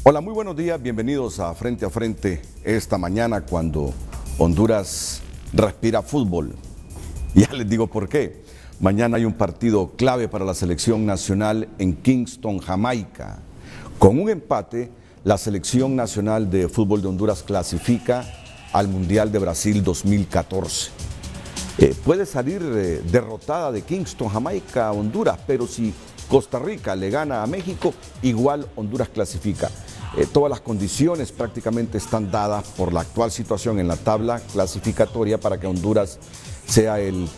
Hola, muy buenos días, bienvenidos a Frente esta mañana cuando Honduras respira fútbol. Ya les digo por qué. Mañana hay un partido clave para la selección nacional en Kingston, Jamaica. Con un empate, la selección nacional de fútbol de Honduras clasifica al Mundial de Brasil 2014. Puede salir derrotada de Kingston, Jamaica, a Honduras, pero si Costa Rica le gana a México, igual Honduras clasifica. Todas las condiciones prácticamente están dadas por la actual situación en la tabla clasificatoria para que Honduras sea el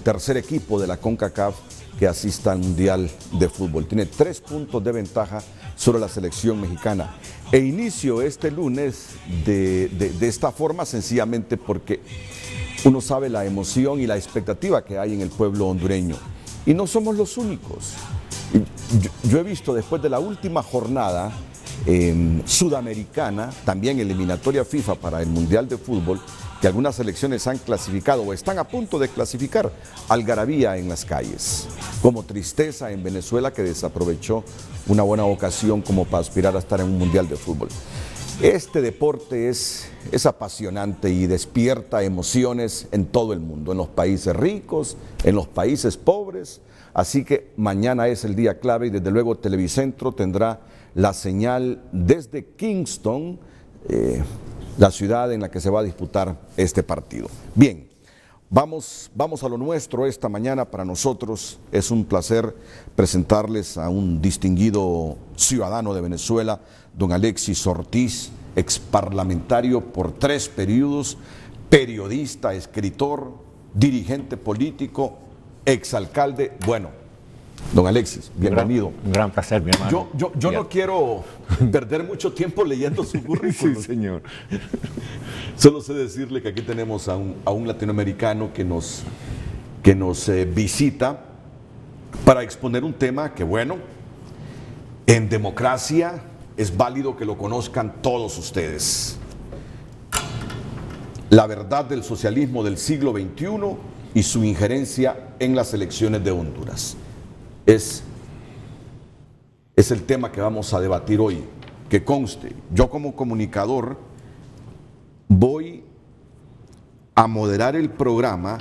tercer equipo de la CONCACAF que asista al Mundial de Fútbol. Tiene 3 puntos de ventaja sobre la selección mexicana. E inicio este lunes de esta forma sencillamente porque uno sabe la emoción y la expectativa que hay en el pueblo hondureño. Y no somos los únicos. Yo he visto después de la última jornada sudamericana, también eliminatoria FIFA para el Mundial de Fútbol, que algunas selecciones han clasificado o están a punto de clasificar, algarabía en las calles, como tristeza en Venezuela que desaprovechó una buena ocasión como para aspirar a estar en un Mundial de Fútbol. Este deporte es apasionante y despierta emociones en todo el mundo, en los países ricos, en los países pobres, así que mañana es el día clave y desde luego Televicentro tendrá la señal desde Kingston, la ciudad en la que se va a disputar este partido. Bien, vamos a lo nuestro esta mañana. Para nosotros es un placer presentarles a un distinguido ciudadano de Venezuela, don Alexis Ortiz, exparlamentario por 3 periodos, periodista, escritor, dirigente político, exalcalde. Bueno, don Alexis, bienvenido. Un gran placer, mi hermano. Yo no quiero perder mucho tiempo leyendo su currículum. Sí, señor. Solo sé decirle que aquí tenemos a un latinoamericano que nos visita para exponer un tema que, bueno, en democracia es válido que lo conozcan todos ustedes. La verdad del socialismo del siglo XXI y su injerencia en las elecciones de Honduras. Es el tema que vamos a debatir hoy. Que conste, yo como comunicador voy a moderar el programa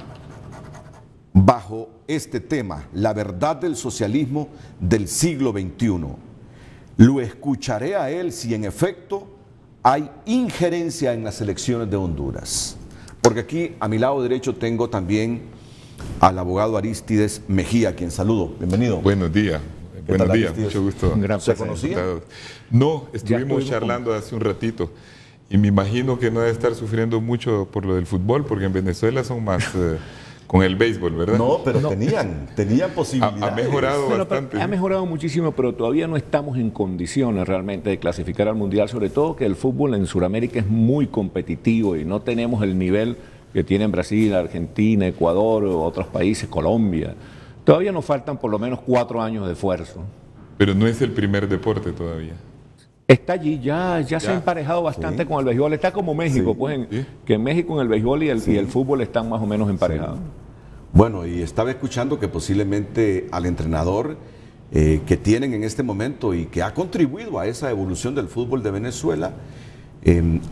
bajo este tema, la verdad del socialismo del siglo XXI. Lo escucharé a él si en efecto hay injerencia en las elecciones de Honduras. Porque aquí a mi lado derecho tengo también al abogado Aristides Mejía, a quien saludo. Bienvenido. Buenos días. Buenos días, mucho gusto. Un gran ¿Se placer. conocía? No, estuvimos charlando hace un ratito y me imagino que no debe estar sufriendo mucho por lo del fútbol, porque en Venezuela son más con el béisbol, ¿verdad? No, pero tenían posibilidades. Ha mejorado bastante. Ha mejorado muchísimo, pero todavía no estamos en condiciones realmente de clasificar al Mundial, sobre todo que el fútbol en Sudamérica es muy competitivo y no tenemos el nivel que tienen Brasil, Argentina, Ecuador, otros países, Colombia. Todavía nos faltan por lo menos 4 años de esfuerzo. Pero no es el primer deporte todavía. Está allí, ya se ha emparejado bastante con el béisbol. Está como México, que en México en el béisbol y el fútbol están más o menos emparejados. Sí. Bueno, y estaba escuchando que posiblemente al entrenador que tienen en este momento y que ha contribuido a esa evolución del fútbol de Venezuela,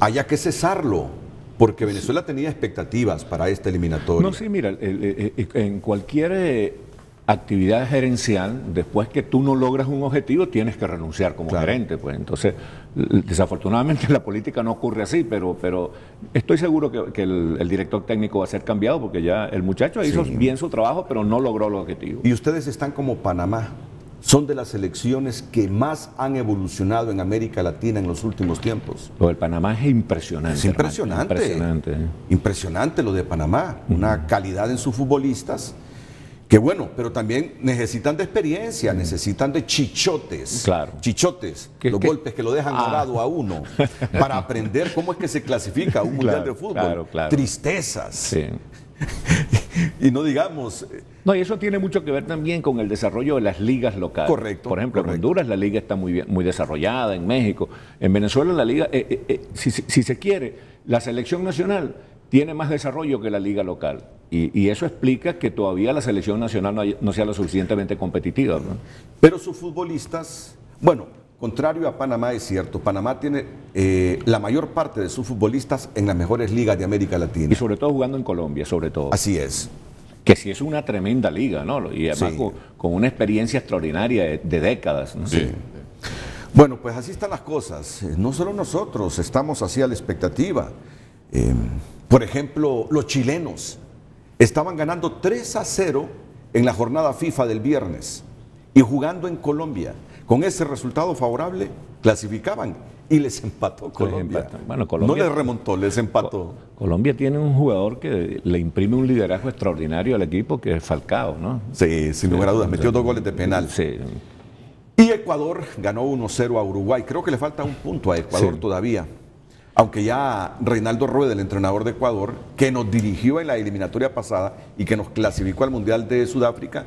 haya que cesarlo. Porque Venezuela tenía expectativas para esta eliminatoria. No, sí, mira, en cualquier actividad gerencial, después que tú no logras un objetivo, tienes que renunciar como gerente. Pues entonces, desafortunadamente en la política no ocurre así, pero estoy seguro que el director técnico va a ser cambiado porque ya el muchacho hizo bien su trabajo, pero no logró el objetivo. Y ustedes están como Panamá. Son de las selecciones que más han evolucionado en América Latina en los últimos tiempos. Lo del Panamá es impresionante. Es impresionante. Impresionante lo de Panamá. Una calidad en sus futbolistas que bueno, pero también necesitan de experiencia, necesitan de chichotes. Claro. Chichotes, los golpes que lo dejan morado a uno para aprender cómo es que se clasifica a un mundial de fútbol. Claro. Tristezas. Sí. Y no digamos... No, y eso tiene mucho que ver también con el desarrollo de las ligas locales. Correcto. Por ejemplo, en Honduras la liga está muy bien, muy desarrollada, en México. En Venezuela la liga, si se quiere, la selección nacional tiene más desarrollo que la liga local. Y eso explica que todavía la selección nacional no sea lo suficientemente competitiva, ¿no? Pero sus futbolistas, bueno, contrario a Panamá, es cierto, Panamá tiene la mayor parte de sus futbolistas en las mejores ligas de América Latina. Y sobre todo jugando en Colombia, sobre todo. Así es. Que sí es una tremenda liga, ¿no? Y además Sí. con una experiencia extraordinaria de décadas, ¿no? Sí. Bueno, pues así están las cosas. No solo nosotros estamos así a la expectativa. Por ejemplo, los chilenos estaban ganando 3-0 en la jornada FIFA del viernes y jugando en Colombia. Con ese resultado favorable, clasificaban y les empató Colombia. Bueno, Colombia no les remontó, les empató. Colombia tiene un jugador que le imprime un liderazgo extraordinario al equipo, que es Falcao, ¿no? Sí, sin lugar a dudas, metió 2 goles de penal. Sí. Y Ecuador ganó 1-0 a Uruguay. Creo que le falta un punto a Ecuador Sí. todavía. Aunque ya Reinaldo Rueda, el entrenador de Ecuador, que nos dirigió en la eliminatoria pasada y que nos clasificó al Mundial de Sudáfrica,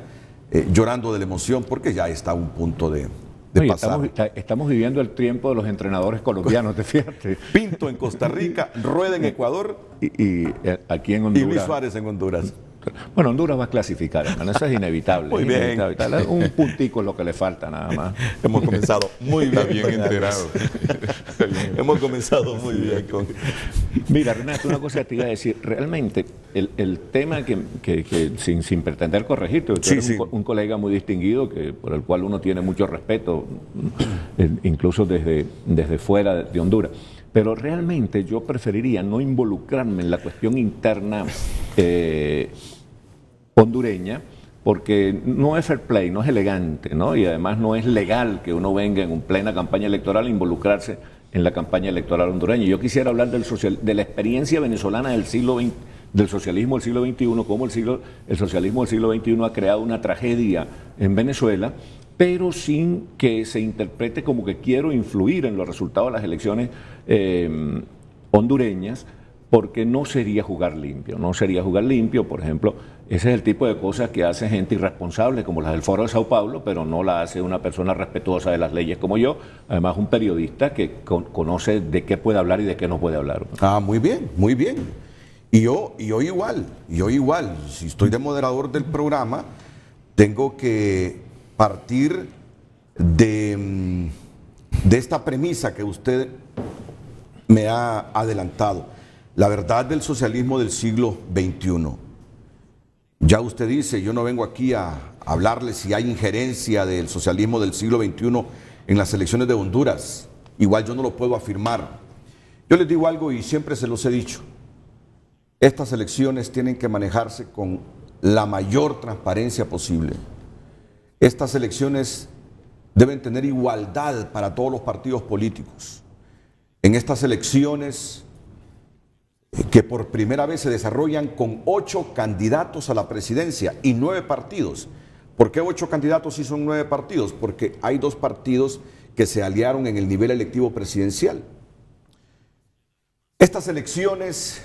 llorando de la emoción porque ya está a un punto de No, y pasar. estamos viviendo el tiempo de los entrenadores colombianos, ¿te fíjate? Pinto en Costa Rica, Rueda en Ecuador Y aquí en y Honduras. Luis Suárez en Honduras. Bueno, Honduras va a clasificar, hermano, eso es inevitable. Muy es bien. inevitable. Un puntico es lo que le falta, nada más. Hemos comenzado muy bien. Está bien enterado. Está bien. Hemos comenzado muy bien con... Mira, Renato, una cosa que te iba a decir. Realmente, el tema que sin pretender corregirte, tú Sí, eres sí. un colega muy distinguido, por el cual uno tiene mucho respeto, incluso desde fuera de Honduras. Pero realmente yo preferiría no involucrarme en la cuestión interna hondureña, porque no es fair play, no es elegante, ¿no? Y además no es legal que uno venga en plena campaña electoral a involucrarse en la campaña electoral hondureña. Yo quisiera hablar de la experiencia venezolana del siglo XX, del socialismo del siglo XXI, cómo el socialismo del siglo XXI ha creado una tragedia en Venezuela, pero sin que se interprete como que quiero influir en los resultados de las elecciones hondureñas, porque no sería jugar limpio, por ejemplo, ese es el tipo de cosas que hace gente irresponsable como las del Foro de Sao Paulo, pero no la hace una persona respetuosa de las leyes como yo, además un periodista que conoce de qué puede hablar y de qué no puede hablar. Ah, muy bien, muy bien. Y yo igual, si estoy de moderador del programa, tengo que partir de esta premisa que usted me ha adelantado, la verdad del socialismo del siglo XXI. Ya usted dice, yo no vengo aquí a hablarle si hay injerencia del socialismo del siglo XXI en las elecciones de Honduras. Igual yo no lo puedo afirmar. Yo les digo algo y siempre se los he dicho. Estas elecciones tienen que manejarse con la mayor transparencia posible. Estas elecciones deben tener igualdad para todos los partidos políticos. En estas elecciones que por primera vez se desarrollan con 8 candidatos a la presidencia y 9 partidos. ¿Por qué 8 candidatos y son 9 partidos? Porque hay 2 partidos que se aliaron en el nivel electivo presidencial. Estas elecciones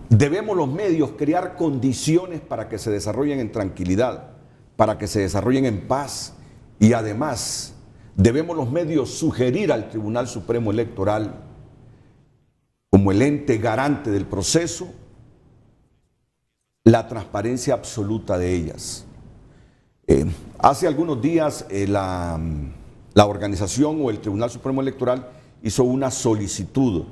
debemos los medios crear condiciones para que se desarrollen en tranquilidad, para que se desarrollen en paz y además debemos los medios sugerir al Tribunal Supremo Electoral como el ente garante del proceso la transparencia absoluta de ellas. Hace algunos días la organización o el Tribunal Supremo Electoral hizo una solicitud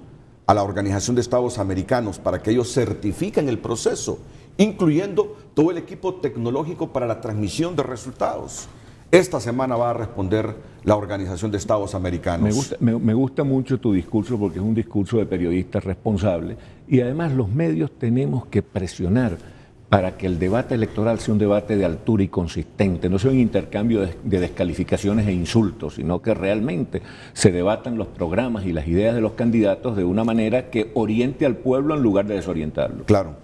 a la Organización de Estados Americanos para que ellos certifiquen el proceso, incluyendo todo el equipo tecnológico para la transmisión de resultados. Esta semana va a responder la Organización de Estados Americanos. Me gusta mucho tu discurso porque es un discurso de periodista responsable y además los medios tenemos que presionar para que el debate electoral sea un debate de altura y consistente, no sea un intercambio de descalificaciones e insultos, sino que realmente se debatan los programas y las ideas de los candidatos de una manera que oriente al pueblo en lugar de desorientarlo. Claro.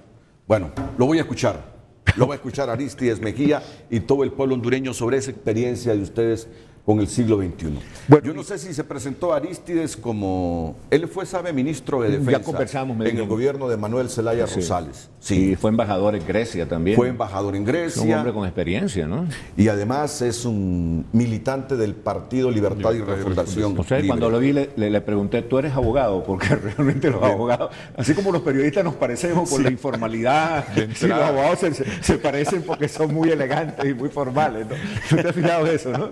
Bueno, lo voy a escuchar. Lo va a escuchar Aristides Mejía y todo el pueblo hondureño sobre esa experiencia de ustedes con el siglo XXI. Bueno, yo no sé si se presentó Arístides como... Él fue, sabe, ministro de Defensa. Ya conversamos. En el gobierno de Manuel Zelaya Rosales. Sí. Y fue embajador en Grecia también. Fue embajador en Grecia. Es un hombre con experiencia, ¿no? Y además es un militante del Partido Libertad y Refundación. O sea, cuando lo vi le pregunté, ¿tú eres abogado? Porque realmente los abogados, así como los periodistas nos parecemos por la informalidad, sí, los abogados se parecen porque son muy elegantes y muy formales, ¿no? ¿Tú te has fijado de eso, no?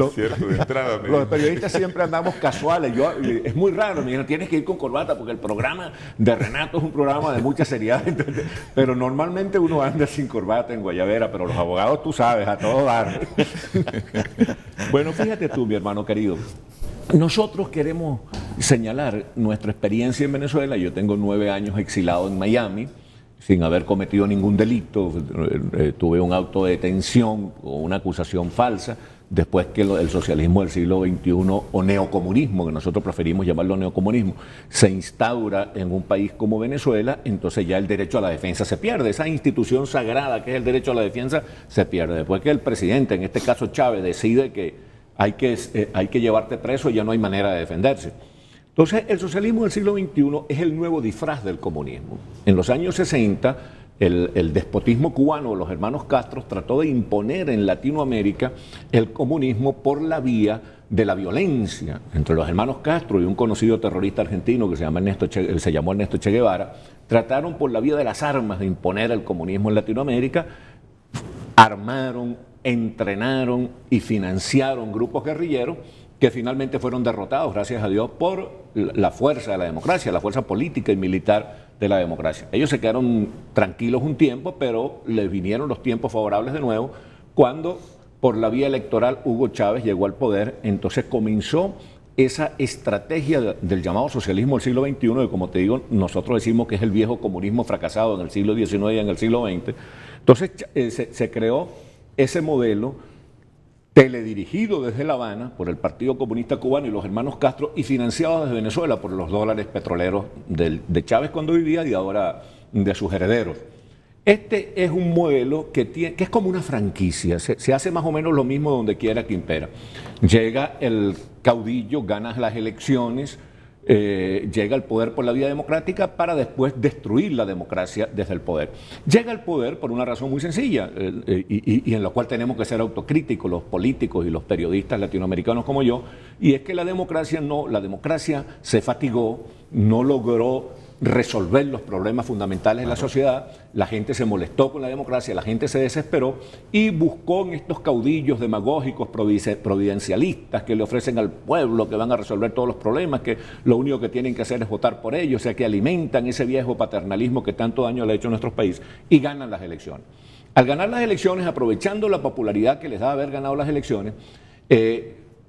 Cierto, de entrada. Los periodistas siempre andamos casuales. Es muy raro, me dijeron, tienes que ir con corbata porque el programa de Renato es un programa de mucha seriedad. Entonces, pero normalmente uno anda sin corbata en Guayabera, pero los abogados, tú sabes, a todo dar. Bueno, fíjate tú, mi hermano querido. Nosotros queremos señalar nuestra experiencia en Venezuela. Yo tengo 9 años exilado en Miami, sin haber cometido ningún delito. Tuve un auto de detención o una acusación falsa, después que el socialismo del siglo XXI, o neocomunismo, que nosotros preferimos llamarlo neocomunismo, se instaura en un país como Venezuela, entonces ya el derecho a la defensa se pierde. Esa institución sagrada que es el derecho a la defensa se pierde. Después que el presidente, en este caso Chávez, decide que hay que llevarte preso, ya no hay manera de defenderse. Entonces, el socialismo del siglo XXI es el nuevo disfraz del comunismo. En los años 60, el despotismo cubano, los hermanos Castro, trató de imponer en Latinoamérica el comunismo por la vía de la violencia. Entre los hermanos Castro y un conocido terrorista argentino que se llamó Ernesto Che Guevara, trataron por la vía de las armas de imponer el comunismo en Latinoamérica, armaron, entrenaron y financiaron grupos guerrilleros que finalmente fueron derrotados, gracias a Dios, por la fuerza de la democracia, la fuerza política y militar de la democracia. Ellos se quedaron tranquilos un tiempo, pero les vinieron los tiempos favorables de nuevo cuando, por la vía electoral, Hugo Chávez llegó al poder. Entonces comenzó esa estrategia del llamado socialismo del siglo XXI, que, como te digo, nosotros decimos que es el viejo comunismo fracasado en el siglo XIX y en el siglo XX. Entonces se creó ese modelo teledirigido desde La Habana por el Partido Comunista Cubano y los hermanos Castro y financiado desde Venezuela por los dólares petroleros de Chávez cuando vivía y ahora de sus herederos. Este es un modelo que es como una franquicia, se hace más o menos lo mismo donde quiera que impera. Llega el caudillo, gana las elecciones, llega al poder por la vía democrática para después destruir la democracia desde el poder. Llega al poder por una razón muy sencilla y en la cual tenemos que ser autocríticos los políticos y los periodistas latinoamericanos como yo, y es que la democracia se fatigó, no logró resolver los problemas fundamentales de la sociedad, la gente se molestó con la democracia, la gente se desesperó y buscó en estos caudillos demagógicos providencialistas que le ofrecen al pueblo que van a resolver todos los problemas, que lo único que tienen que hacer es votar por ellos, o sea que alimentan ese viejo paternalismo que tanto daño le ha hecho a nuestro país y ganan las elecciones. Al ganar las elecciones, aprovechando la popularidad que les da haber ganado las elecciones,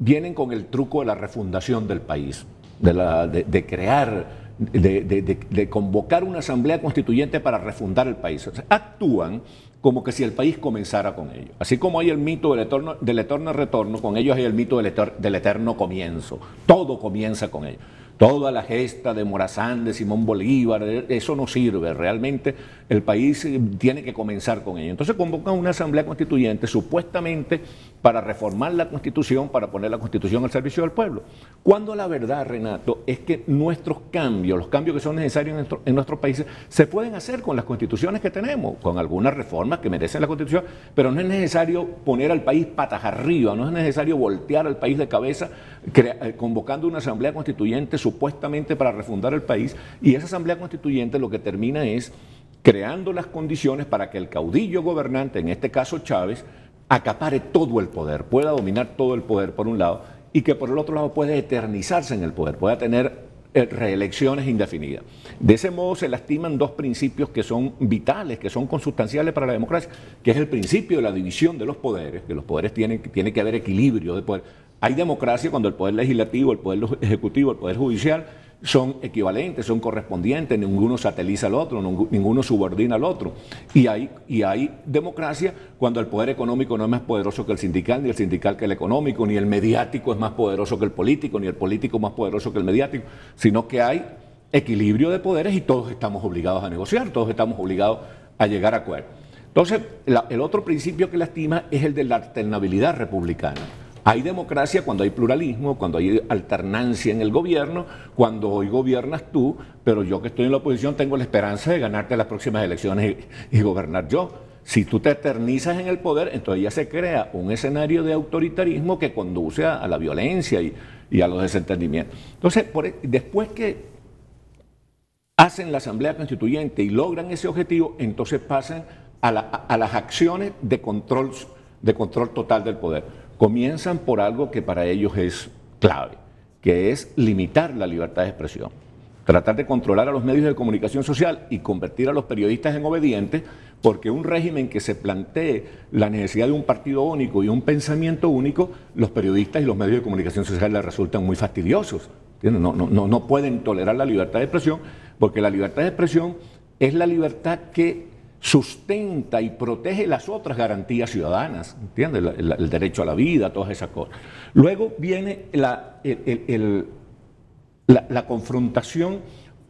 vienen con el truco de la refundación del país, de crear, de convocar una asamblea constituyente para refundar el país. O sea, actúan como que si el país comenzara con ellos. Así como hay el mito del eterno retorno, con ellos hay el mito del eterno comienzo. Todo comienza con ellos. Toda la gesta de Morazán, de Simón Bolívar, eso no sirve. Realmente el país tiene que comenzar con ello. Entonces convocan una asamblea constituyente supuestamente para reformar la Constitución, para poner la Constitución al servicio del pueblo. Cuando la verdad, Renato, es que nuestros cambios, los cambios que son necesarios en nuestros países, se pueden hacer con las constituciones que tenemos, con algunas reformas que merecen la Constitución, pero no es necesario poner al país patas arriba, no es necesario voltear al país de cabeza convocando una asamblea constituyente supuestamente para refundar el país, y esa asamblea constituyente lo que termina es creando las condiciones para que el caudillo gobernante, en este caso Chávez, acapare todo el poder, pueda dominar todo el poder por un lado, y que por el otro lado pueda eternizarse en el poder, pueda tener reelecciones indefinidas. De ese modo se lastiman dos principios que son vitales, que son consustanciales para la democracia, que es el principio de la división de los poderes, que los poderes tiene que haber equilibrio de poder. Hay democracia cuando el poder legislativo, el poder ejecutivo, el poder judicial son equivalentes, son correspondientes, ninguno sateliza al otro, ninguno subordina al otro. Y hay democracia cuando el poder económico no es más poderoso que el sindical, ni el sindical que el económico, ni el mediático es más poderoso que el político, ni el político más poderoso que el mediático, sino que hay equilibrio de poderes y todos estamos obligados a negociar, todos estamos obligados a llegar a acuerdos. Entonces, el otro principio que lastima es el de la alternabilidad republicana. Hay democracia cuando hay pluralismo, cuando hay alternancia en el gobierno, cuando hoy gobiernas tú, pero yo que estoy en la oposición tengo la esperanza de ganarte las próximas elecciones y gobernar yo. Si tú te eternizas en el poder, entonces ya se crea un escenario de autoritarismo que conduce a la violencia y a los desentendimientos. Entonces, después que hacen la Asamblea Constituyente y logran ese objetivo, entonces pasan a las acciones de control total del poder. Comienzan por algo que para ellos es clave, que es limitar la libertad de expresión. Tratar de controlar a los medios de comunicación social y convertir a los periodistas en obedientes, porque un régimen que se plantee la necesidad de un partido único y un pensamiento único, los periodistas y los medios de comunicación social les resultan muy fastidiosos. No pueden tolerar la libertad de expresión, porque la libertad de expresión es la libertad que sustenta y protege las otras garantías ciudadanas, ¿entiendes? El derecho a la vida, todas esas cosas. Luego viene la confrontación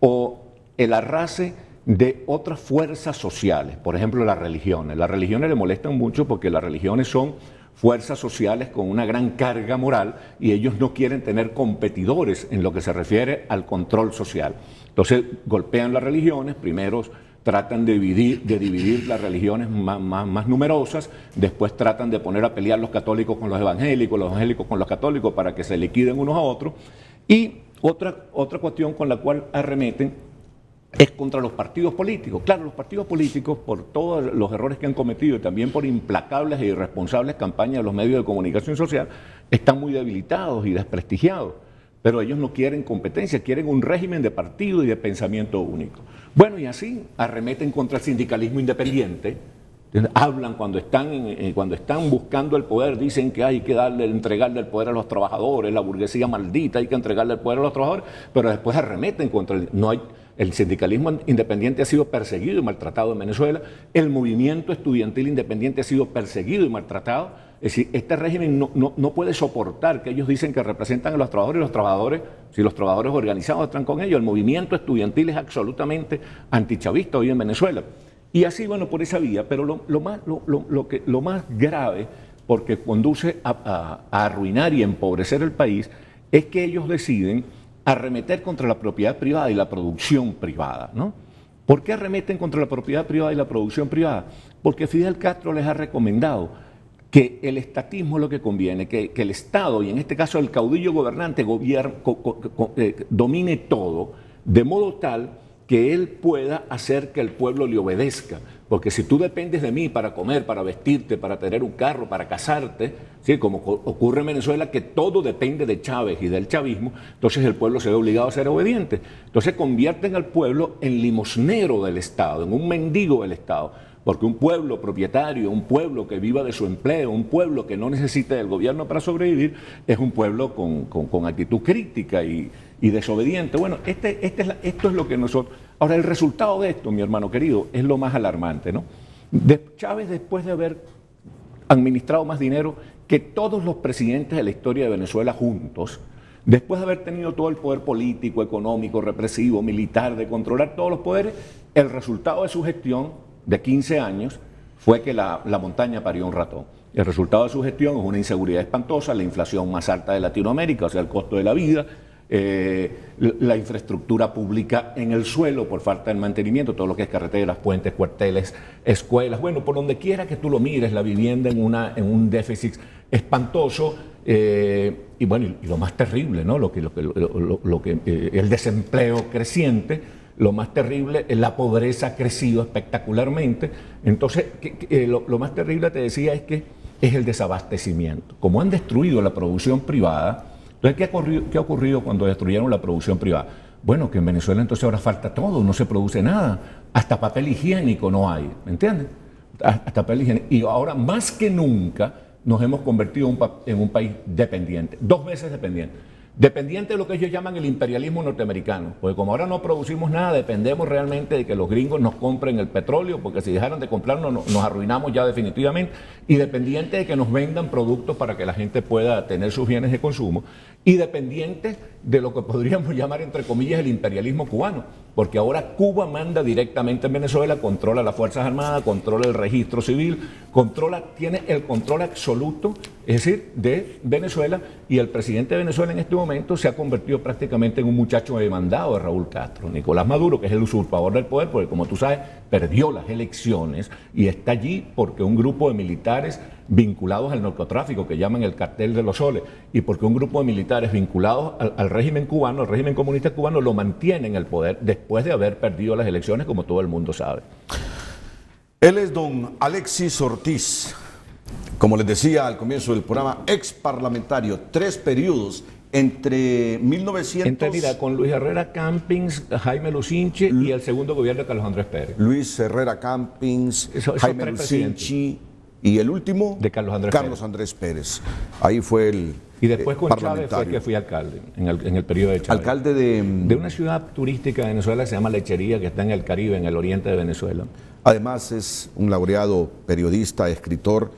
o el arrase de otras fuerzas sociales, por ejemplo las religiones. Las religiones le molestan mucho porque las religiones son fuerzas sociales con una gran carga moral y ellos no quieren tener competidores en lo que se refiere al control social. Entonces golpean las religiones, primero tratan de dividir las religiones más numerosas, después tratan de poner a pelear los católicos con los evangélicos con los católicos para que se liquiden unos a otros. Y otra cuestión con la cual arremeten es contra los partidos políticos. Claro, los partidos políticos, por todos los errores que han cometido y también por implacables e irresponsables campañas de los medios de comunicación social, están muy debilitados y desprestigiados. Pero ellos no quieren competencia, quieren un régimen de partido y de pensamiento único. Bueno, y así arremeten contra el sindicalismo independiente. Hablan cuando están buscando el poder, dicen que hay que entregarle el poder a los trabajadores, la burguesía maldita, hay que entregarle el poder a los trabajadores, pero después arremeten contra el sindicalismo independiente ha sido perseguido y maltratado en Venezuela, el movimiento estudiantil independiente ha sido perseguido y maltratado. Es decir, este régimen no puede soportar que ellos dicen que representan a los trabajadores y los trabajadores, si los trabajadores organizados están con ellos, el movimiento estudiantil es absolutamente antichavista hoy en Venezuela. Y así, bueno, por esa vía, pero lo más grave, porque conduce a arruinar y empobrecer el país, es que ellos deciden arremeter contra la propiedad privada y la producción privada, ¿no? ¿Por qué arremeten contra la propiedad privada y la producción privada? Porque Fidel Castro les ha recomendado que el estatismo es lo que conviene, que el Estado, y en este caso el caudillo gobernante, domine todo, de modo tal que él pueda hacer que el pueblo le obedezca. Porque si tú dependes de mí para comer, para vestirte, para tener un carro, para casarte, ¿sí? Como ocurre en Venezuela, que todo depende de Chávez y del chavismo, entonces el pueblo se ve obligado a ser obediente. Entonces convierten al pueblo en limosnero del Estado, en un mendigo del Estado. Porque un pueblo propietario, un pueblo que viva de su empleo, un pueblo que no necesita del gobierno para sobrevivir, es un pueblo con actitud crítica y desobediente. Bueno, esto es lo que nosotros... Ahora, el resultado de esto, mi hermano querido, es lo más alarmante, ¿no? Chávez, después de haber administrado más dinero que todos los presidentes de la historia de Venezuela juntos, después de haber tenido todo el poder político, económico, represivo, militar, de controlar todos los poderes, el resultado de su gestión de 15 años fue que la montaña parió un ratón. El resultado de su gestión es una inseguridad espantosa, la inflación más alta de Latinoamérica, o sea, el costo de la vida, la infraestructura pública en el suelo por falta de mantenimiento, todo lo que es carreteras, puentes, cuarteles, escuelas, bueno, por donde quiera que tú lo mires, la vivienda en un déficit espantoso, y bueno, y lo más terrible, ¿no? El desempleo creciente. Lo más terrible es la pobreza ha crecido espectacularmente. Entonces, lo más terrible, te decía, es que es el desabastecimiento. Como han destruido la producción privada, entonces, ¿qué ha ocurrido cuando destruyeron la producción privada? Bueno, que en Venezuela entonces ahora falta todo, no se produce nada. Hasta papel higiénico no hay, ¿me entiendes? Hasta papel higiénico. Y ahora, más que nunca, nos hemos convertido en un país dependiente, 2 veces dependiente. Dependiente de lo que ellos llaman el imperialismo norteamericano, porque como ahora no producimos nada, dependemos realmente de que los gringos nos compren el petróleo, porque si dejaran de comprarnos nos arruinamos ya definitivamente, y dependiente de que nos vendan productos para que la gente pueda tener sus bienes de consumo, y dependiente de lo que podríamos llamar, entre comillas, el imperialismo cubano, porque ahora Cuba manda directamente en Venezuela, controla las Fuerzas Armadas, controla el registro civil, tiene el control absoluto, es decir, de Venezuela, y el presidente de Venezuela en este momento se ha convertido prácticamente en un muchacho demandado de Raúl Castro. Nicolás Maduro, que es el usurpador del poder, porque como tú sabes, perdió las elecciones y está allí porque un grupo de militares vinculados al narcotráfico, que llaman el cartel de los soles, y porque un grupo de militares vinculados al régimen cubano, al régimen comunista cubano, lo mantiene en el poder después de haber perdido las elecciones, como todo el mundo sabe. Él es don Alexis Ortiz, como les decía al comienzo del programa, ex parlamentario, 3 periodos entre 1900... Mira, con Luis Herrera Campins, Jaime Lucinchi y el segundo gobierno de Carlos Andrés Pérez. Luis Herrera Campins, Jaime Lucinchi y el último de Carlos Andrés Pérez. Ahí fue el y después con Chávez fue que fui alcalde en el periodo de Chávez. Alcalde de una ciudad turística de Venezuela que se llama Lechería, que está en el Caribe, en el oriente de Venezuela. Además es un laureado periodista, escritor,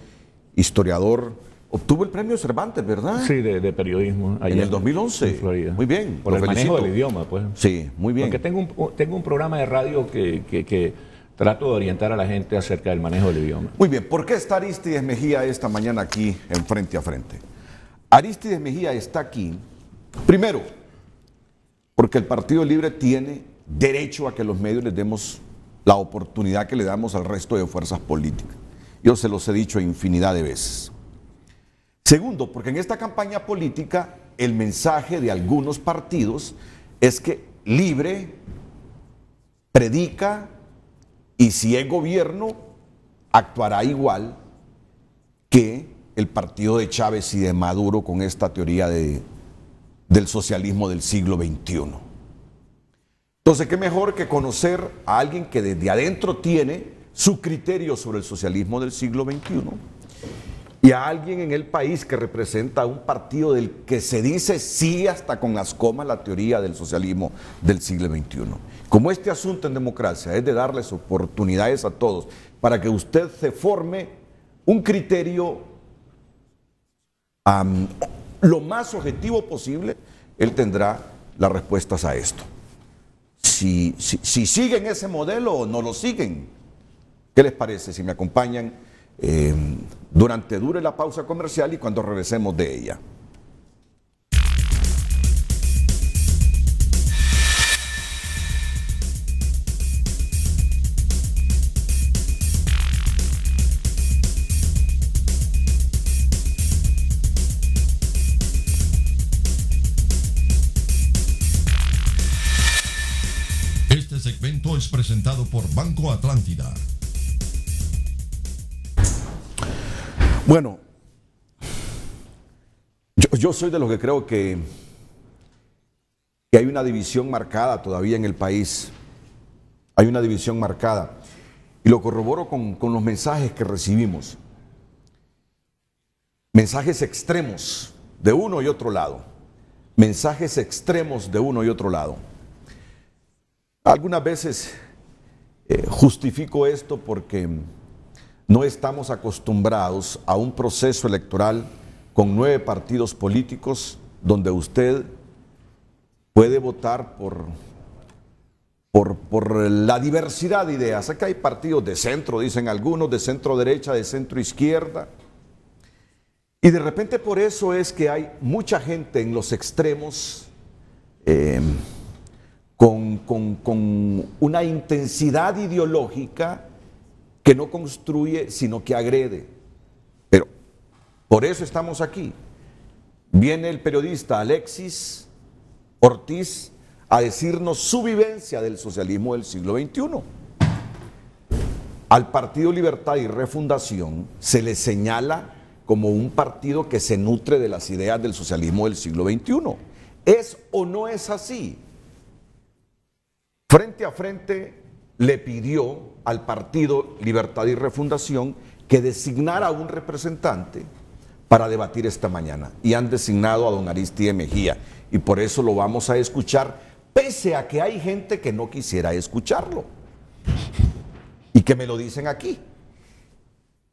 historiador. Obtuvo el premio Cervantes, ¿verdad? Sí, de periodismo. En el 2011. En Florida. Muy bien. Por el manejo del idioma, pues. Sí, muy bien. Porque tengo un programa de radio que trato de orientar a la gente acerca del manejo del idioma. Muy bien. ¿Por qué está Arístides Mejía esta mañana aquí en Frente a Frente? Arístides Mejía está aquí, primero, porque el Partido Libre tiene derecho a que los medios les demos la oportunidad que le damos al resto de fuerzas políticas. Yo se los he dicho infinidad de veces. Segundo, porque en esta campaña política el mensaje de algunos partidos es que Libre predica y si es gobierno actuará igual que el partido de Chávez y de Maduro con esta teoría del socialismo del siglo XXI. Entonces, ¿qué mejor que conocer a alguien que desde adentro tiene su criterio sobre el socialismo del siglo XXI y a alguien en el país que representa a un partido del que se dice sí hasta con las comas la teoría del socialismo del siglo XXI? Como este asunto en democracia es de darles oportunidades a todos para que usted se forme un criterio lo más objetivo posible, él tendrá las respuestas a esto. Si siguen ese modelo o no lo siguen, ¿qué les parece si me acompañan dure la pausa comercial y cuando regresemos de ella? Segmento es presentado por Banco Atlántida. Bueno, yo soy de los que creo que hay una división marcada todavía en el país. Hay una división marcada. Y lo corroboro con los mensajes que recibimos. Mensajes extremos de uno y otro lado. Mensajes extremos de uno y otro lado. Algunas veces justifico esto porque no estamos acostumbrados a un proceso electoral con 9 partidos políticos donde usted puede votar por la diversidad de ideas. Acá hay partidos de centro, dicen algunos, de centro derecha, de centro izquierda. Y de repente por eso es que hay mucha gente en los extremos con una intensidad ideológica que no construye, sino que agrede. Pero por eso estamos aquí. Viene el periodista Alexis Ortiz a decirnos su vivencia del socialismo del siglo XXI. Al Partido Libertad y Refundación se le señala como un partido que se nutre de las ideas del socialismo del siglo XXI. ¿Es o no es así? Frente a Frente le pidió al Partido Libertad y Refundación que designara a un representante para debatir esta mañana y han designado a don Arístides Mejía y por eso lo vamos a escuchar, pese a que hay gente que no quisiera escucharlo y que me lo dicen aquí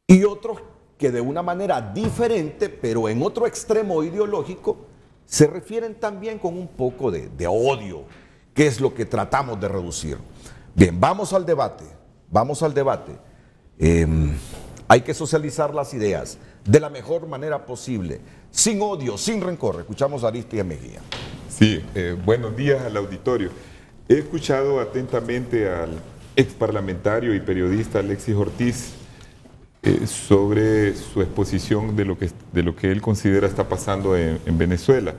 y otros que de una manera diferente, pero en otro extremo ideológico, se refieren también con un poco de odio, ¿Qué es lo que tratamos de reducir? Bien, vamos al debate, hay que socializar las ideas de la mejor manera posible, sin odio, sin rencor. Escuchamos a Aristide Mejía. Sí, buenos días al auditorio. He escuchado atentamente al ex parlamentario y periodista Alexis Ortiz sobre su exposición de lo que él considera está pasando en Venezuela.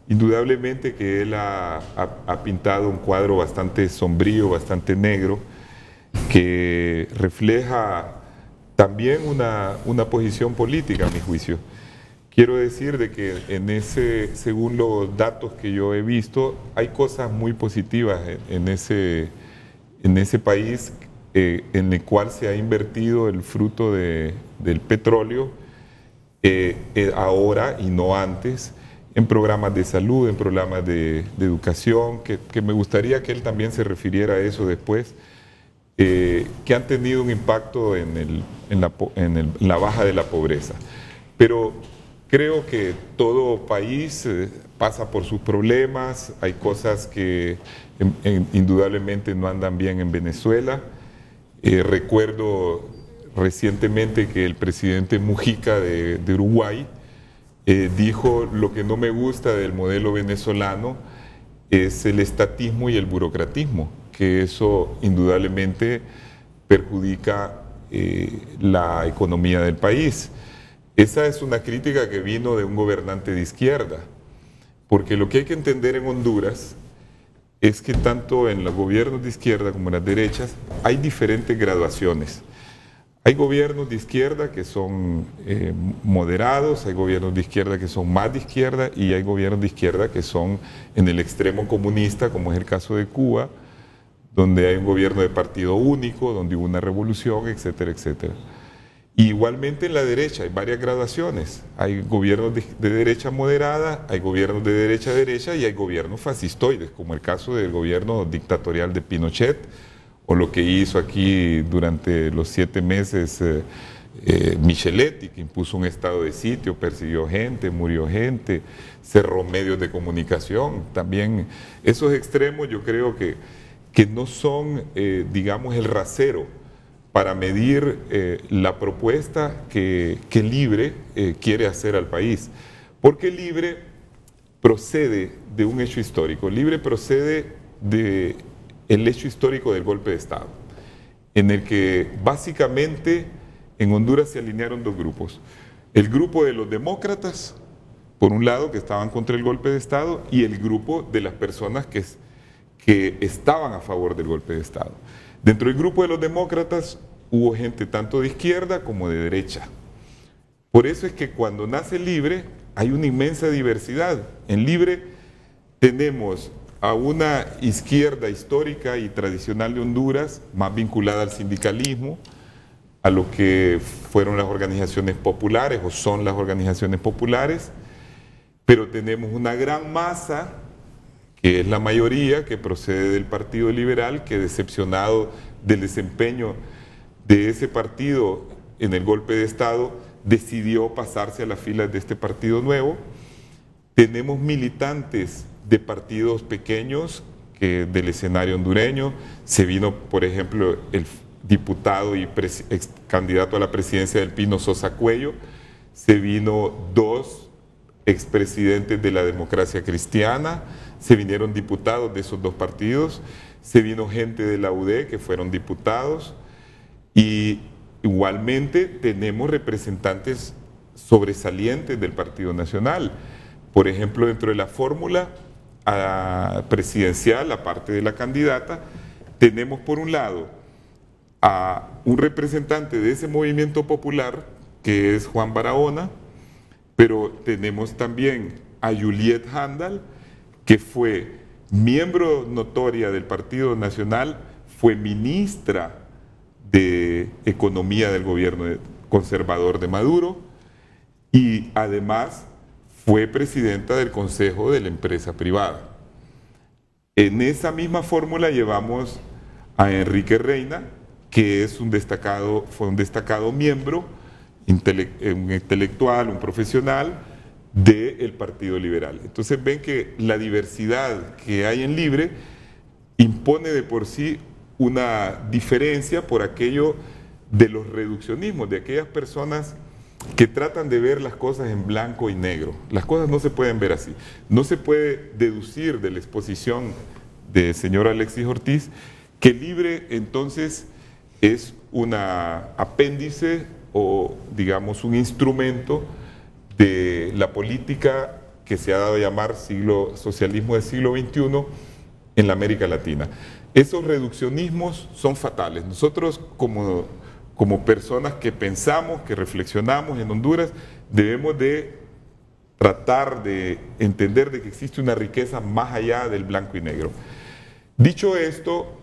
Indudablemente que él ha pintado un cuadro bastante sombrío, bastante negro, que refleja también una posición política, a mi juicio. Quiero decir de que según los datos que yo he visto, hay cosas muy positivas en ese país en el cual se ha invertido el fruto del petróleo ahora y no antes, en programas de salud, en programas de educación, que me gustaría que él también se refiriera a eso después, que han tenido un impacto en la baja de la pobreza. Pero creo que todo país pasa por sus problemas, hay cosas que indudablemente no andan bien en Venezuela. Recuerdo recientemente que el presidente Mujica de Uruguay dijo: lo que no me gusta del modelo venezolano es el estatismo y el burocratismo, que eso indudablemente perjudica la economía del país. Esa es una crítica que vino de un gobernante de izquierda, porque lo que hay que entender en Honduras es que tanto en los gobiernos de izquierda como en las derechas hay diferentes graduaciones. Hay gobiernos de izquierda que son moderados, hay gobiernos de izquierda que son más de izquierda y hay gobiernos de izquierda que son en el extremo comunista, como es el caso de Cuba, donde hay un gobierno de partido único, donde hubo una revolución, etcétera, etcétera. Y igualmente en la derecha hay varias graduaciones. Hay gobiernos de derecha moderada, hay gobiernos de derecha y hay gobiernos fascistoides, como el caso del gobierno dictatorial de Pinochet, o lo que hizo aquí durante los 7 meses Micheletti, que impuso un estado de sitio, persiguió gente, murió gente, cerró medios de comunicación. También esos extremos yo creo que no son, digamos, el rasero para medir la propuesta que Libre quiere hacer al país. Porque Libre procede de un hecho histórico, Libre procede del hecho histórico del golpe de Estado, en el que básicamente en Honduras se alinearon dos grupos. El grupo de los demócratas, por un lado, que estaban contra el golpe de Estado, y el grupo de las personas que estaban a favor del golpe de Estado. Dentro del grupo de los demócratas hubo gente tanto de izquierda como de derecha. Por eso es que cuando nace Libre hay una inmensa diversidad. En Libre tenemos a una izquierda histórica y tradicional de Honduras, más vinculada al sindicalismo, a lo que fueron las organizaciones populares o son las organizaciones populares, pero tenemos una gran masa, que es la mayoría, que procede del Partido Liberal, que decepcionado del desempeño de ese partido en el golpe de Estado, decidió pasarse a las filas de este partido nuevo. Tenemos militantes de partidos pequeños del escenario hondureño. Se vino, por ejemplo, el diputado y ex candidato a la presidencia del Pino Sosa Cuello. Se vino 2 expresidentes de la Democracia Cristiana. Se vinieron diputados de esos 2 partidos. Se vino gente de la UD que fueron diputados. Y igualmente tenemos representantes sobresalientes del Partido Nacional. Por ejemplo, dentro de la fórmula presidencial, aparte de la candidata, tenemos por un lado a un representante de ese movimiento popular, que es Juan Barahona, pero tenemos también a Juliet Handal, que fue miembro notoria del Partido Nacional, fue ministra de Economía del gobierno conservador de Maduro y además fue presidenta del Consejo de la Empresa Privada. En esa misma fórmula llevamos a Enrique Reina, que es fue un destacado miembro, un intelectual, un profesional del Partido Liberal. Entonces ven que la diversidad que hay en Libre impone de por sí una diferencia por aquello de los reduccionismos, de aquellas personas que tratan de ver las cosas en blanco y negro. Las cosas no se pueden ver así. No se puede deducir de la exposición del señor Alexis Ortiz que el libre entonces es un apéndice o digamos un instrumento de la política que se ha dado a llamar socialismo del siglo XXI en la América Latina. Esos reduccionismos son fatales. Nosotros como personas que pensamos, que reflexionamos en Honduras, debemos de tratar de entender de que existe una riqueza más allá del blanco y negro. Dicho esto,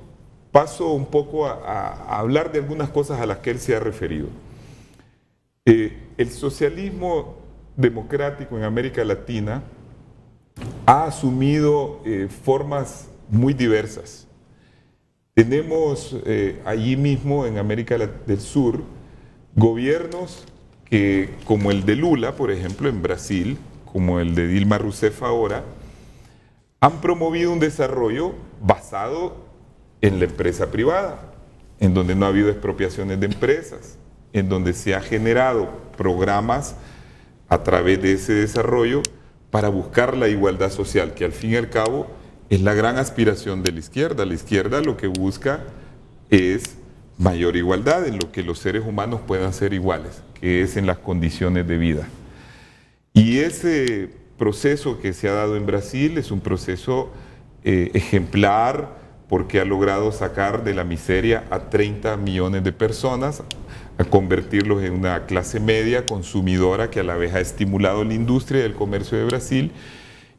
paso un poco a hablar de algunas cosas a las que él se ha referido. El socialismo democrático en América Latina ha asumido formas muy diversas. Tenemos allí mismo en América del Sur gobiernos que, como el de Lula, por ejemplo, en Brasil, como el de Dilma Rousseff ahora, han promovido un desarrollo basado en la empresa privada, en donde no ha habido expropiaciones de empresas, en donde se ha generado programas a través de ese desarrollo para buscar la igualdad social, que al fin y al cabo es la gran aspiración de la izquierda. La izquierda lo que busca es mayor igualdad en lo que los seres humanos puedan ser iguales, que es en las condiciones de vida. Y ese proceso que se ha dado en Brasil es un proceso ejemplar porque ha logrado sacar de la miseria a 30 millones de personas, a convertirlos en una clase media consumidora que a la vez ha estimulado la industria y el comercio de Brasil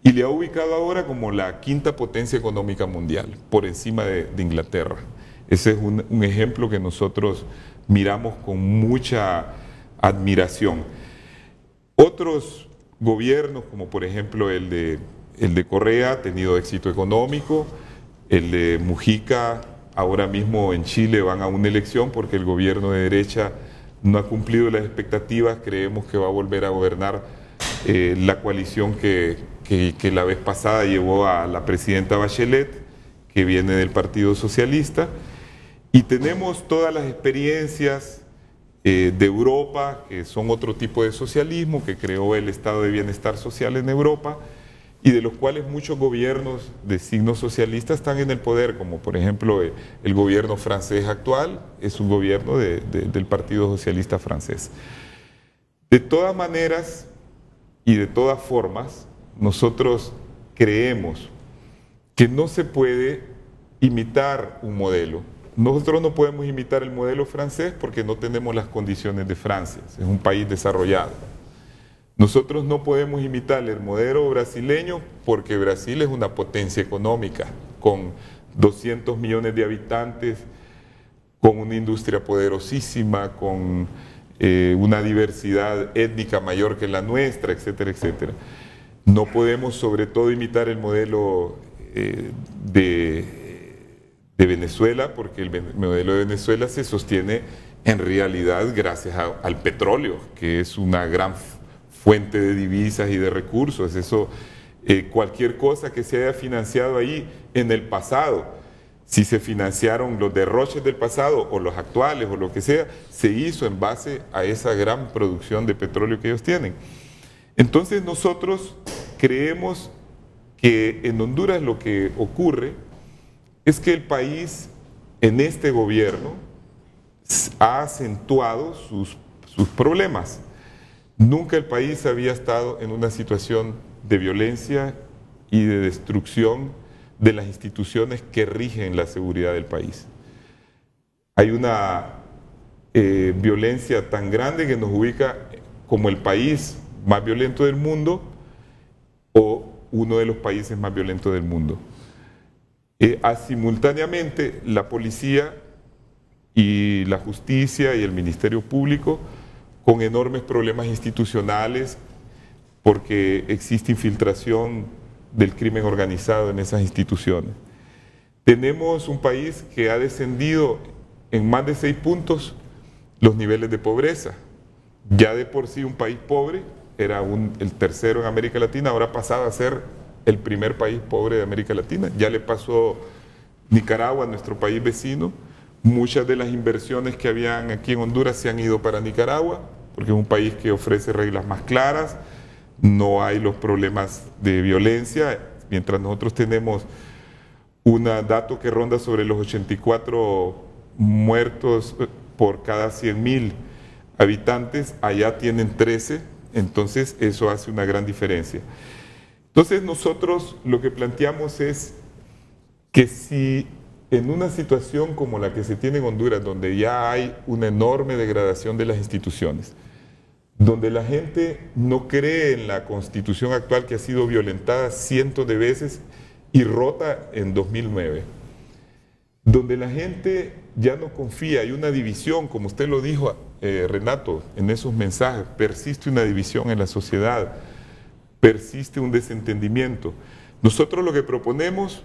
y le ha ubicado ahora como la quinta potencia económica mundial, por encima de Inglaterra. Ese es un ejemplo que nosotros miramos con mucha admiración. Otros gobiernos, como por ejemplo el de Correa, ha tenido éxito económico. El de Mujica, ahora mismo en Chile van a una elección porque el gobierno de derecha no ha cumplido las expectativas. Creemos que va a volver a gobernar la coalición que la vez pasada llevó a la presidenta Bachelet, que viene del Partido Socialista. Y tenemos todas las experiencias de Europa, que son otro tipo de socialismo, que creó el estado de bienestar social en Europa, y de los cuales muchos gobiernos de signo socialista están en el poder, como por ejemplo el gobierno francés actual es un gobierno del Partido Socialista francés. De todas maneras y de todas formas, nosotros creemos que no se puede imitar un modelo. Nosotros no podemos imitar el modelo francés porque no tenemos las condiciones de Francia, es un país desarrollado. Nosotros no podemos imitar el modelo brasileño porque Brasil es una potencia económica, con 200 millones de habitantes, con una industria poderosísima, con una diversidad étnica mayor que la nuestra, etcétera, etcétera. No podemos sobre todo imitar el modelo de Venezuela, porque el modelo de Venezuela se sostiene en realidad gracias al petróleo, que es una gran fuente de divisas y de recursos. Eso, cualquier cosa que se haya financiado ahí en el pasado, si se financiaron los derroches del pasado o los actuales o lo que sea, se hizo en base a esa gran producción de petróleo que ellos tienen. Entonces nosotros creemos que en Honduras lo que ocurre es que el país en este gobierno ha acentuado sus problemas. Nunca el país había estado en una situación de violencia y de destrucción de las instituciones que rigen la seguridad del país. Hay una violencia tan grande que nos ubica como el país más violento del mundo o uno de los países más violentos del mundo. Simultáneamente, la policía y la justicia y el Ministerio Público con enormes problemas institucionales porque existe infiltración del crimen organizado en esas instituciones. Tenemos un país que ha descendido en más de 6 puntos los niveles de pobreza. Ya de por sí un país pobre, era el tercero en América Latina, ahora ha pasado a ser el primer país pobre de América Latina. Ya le pasó Nicaragua, nuestro país vecino. Muchas de las inversiones que habían aquí en Honduras se han ido para Nicaragua, porque es un país que ofrece reglas más claras, no hay los problemas de violencia, mientras nosotros tenemos un dato que ronda sobre los 84 muertos por cada 100.000 habitantes, allá tienen 13, entonces eso hace una gran diferencia. Entonces nosotros lo que planteamos es que si en una situación como la que se tiene en Honduras, donde ya hay una enorme degradación de las instituciones, donde la gente no cree en la constitución actual que ha sido violentada cientos de veces y rota en 2009, donde la gente ya no confía, hay una división, como usted lo dijo, Renato, en esos mensajes, persiste una división en la sociedad, persiste un desentendimiento. Nosotros lo que proponemos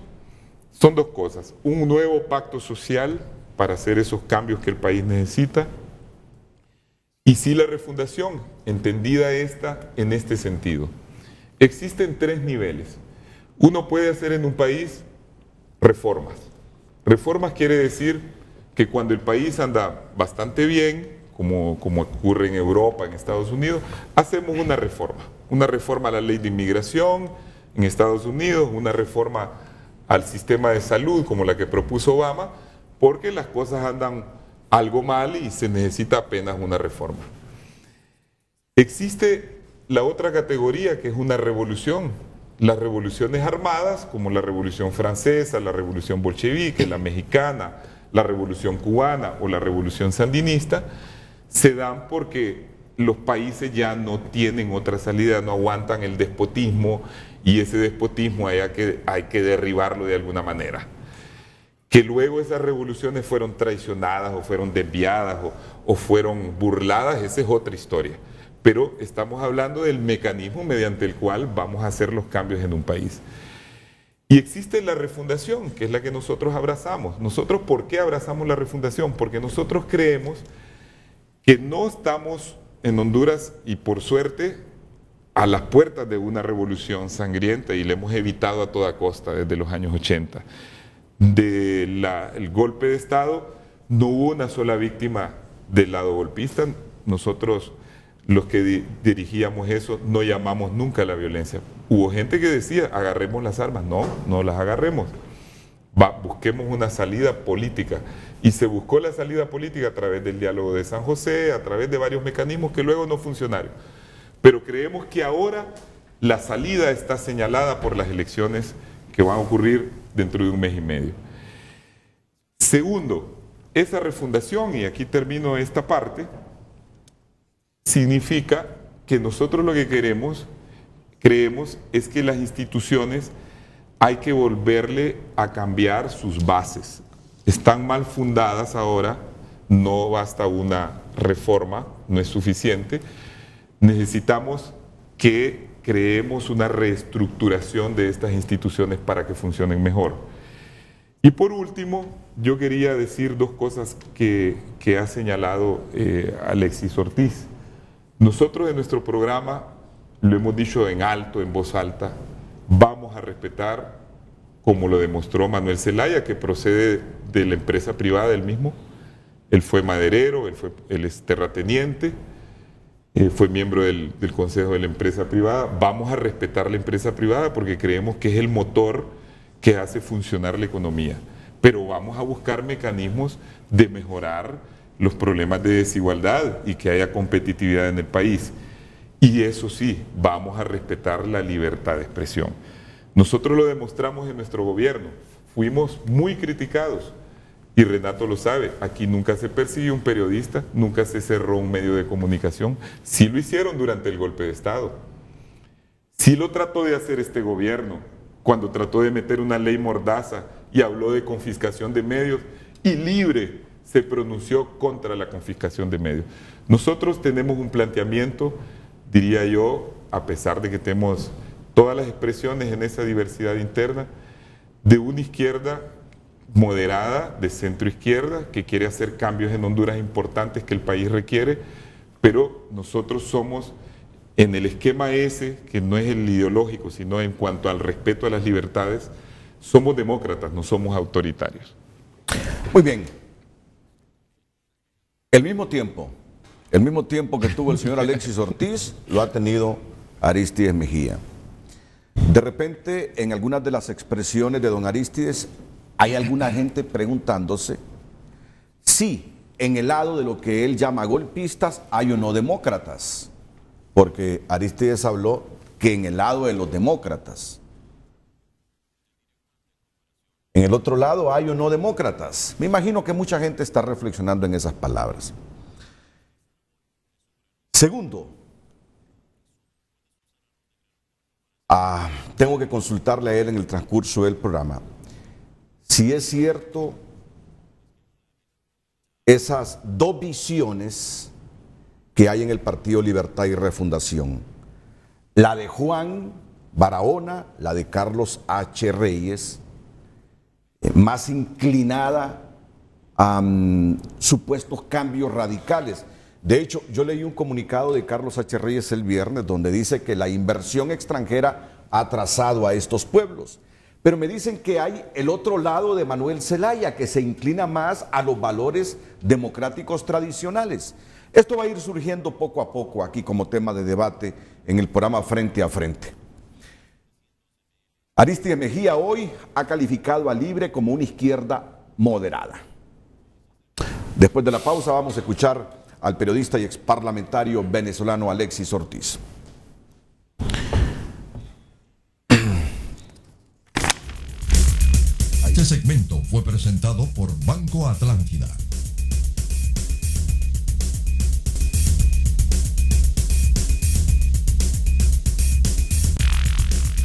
son dos cosas: un nuevo pacto social para hacer esos cambios que el país necesita, y sí la refundación, entendida esta en este sentido. Existen 3 niveles. Uno puede hacer en un país reformas. Reformas quiere decir que cuando el país anda bastante bien, como ocurre en Europa, en Estados Unidos, hacemos una reforma a la ley de inmigración en Estados Unidos, una reforma al sistema de salud como la que propuso Obama, porque las cosas andan algo mal y se necesita apenas una reforma. Existe la otra categoría, que es una revolución. Las revoluciones armadas, como la Revolución Francesa, la Revolución Bolchevique, la Mexicana, la Revolución Cubana o la Revolución Sandinista, se dan porque los países ya no tienen otra salida, no aguantan el despotismo, y ese despotismo hay que derribarlo de alguna manera. Que luego esas revoluciones fueron traicionadas o fueron desviadas o fueron burladas, esa es otra historia. Pero estamos hablando del mecanismo mediante el cual vamos a hacer los cambios en un país. Y existe la refundación, que es la que nosotros abrazamos. Nosotros, ¿por qué abrazamos la refundación? Porque nosotros creemos que no estamos en Honduras, y por suerte, a las puertas de una revolución sangrienta, y la hemos evitado a toda costa desde los años 80. El golpe de Estado, no hubo una sola víctima del lado golpista. Nosotros, los que dirigíamos eso, no llamamos nunca a la violencia. Hubo gente que decía, agarremos las armas. No, no las agarremos. Busquemos una salida política. Y se buscó la salida política a través del diálogo de San José, a través de varios mecanismos que luego no funcionaron. Pero creemos que ahora la salida está señalada por las elecciones que van a ocurrir dentro de un mes y medio. Segundo, esa refundación, y aquí termino esta parte, significa que nosotros lo que creemos es que las instituciones hay que volverle a cambiar sus bases. Están mal fundadas ahora, no basta una reforma, no es suficiente. Necesitamos que creemos una reestructuración de estas instituciones para que funcionen mejor. Y por último, yo quería decir 2 cosas que ha señalado Alexis Ortiz. Nosotros en nuestro programa, lo hemos dicho en alto, en voz alta, vamos a respetar, como lo demostró Manuel Zelaya, que procede de la empresa privada del mismo. Él fue maderero, él es terrateniente, fue miembro del consejo de la empresa privada. Vamos a respetar la empresa privada porque creemos que es el motor que hace funcionar la economía. Pero vamos a buscar mecanismos de mejorar los problemas de desigualdad y que haya competitividad en el país. Y eso sí, vamos a respetar la libertad de expresión. Nosotros lo demostramos en nuestro gobierno. Fuimos muy criticados. Y Renato lo sabe, aquí nunca se persiguió un periodista, nunca se cerró un medio de comunicación. Sí lo hicieron durante el golpe de Estado. Sí lo trató de hacer este gobierno, cuando trató de meter una ley mordaza y habló de confiscación de medios, y Libre se pronunció contra la confiscación de medios. Nosotros tenemos un planteamiento, diría yo, a pesar de que tenemos todas las expresiones en esa diversidad interna, de una izquierda moderada, de centro izquierda, que quiere hacer cambios en Honduras importantes que el país requiere, pero nosotros somos en el esquema ese, que no es el ideológico, sino en cuanto al respeto a las libertades, somos demócratas, no somos autoritarios. Muy bien. El mismo tiempo que tuvo el señor Alexis Ortiz, lo ha tenido Arístides Mejía. De repente, en algunas de las expresiones de don Arístides, hay alguna gente preguntándose si en el lado de lo que él llama golpistas hay o no demócratas, porque Arístides habló que en el lado de los demócratas. En el otro lado hay o no demócratas. Me imagino que mucha gente está reflexionando en esas palabras. Segundo, tengo que consultarle a él en el transcurso del programa si es cierto esas dos visiones que hay en el Partido Libertad y Refundación. La de Juan Barahona, la de Carlos H. Reyes, más inclinada a supuestos cambios radicales. De hecho, yo leí un comunicado de Carlos H. Reyes el viernes donde dice que la inversión extranjera ha atrasado a estos pueblos. Pero me dicen que hay el otro lado de Manuel Zelaya, que se inclina más a los valores democráticos tradicionales. Esto va a ir surgiendo poco a poco aquí como tema de debate en el programa Frente a Frente. Arístides Mejía hoy ha calificado a Libre como una izquierda moderada. Después de la pausa vamos a escuchar al periodista y exparlamentario venezolano Alexis Ortiz. Este segmento fue presentado por Banco Atlántida.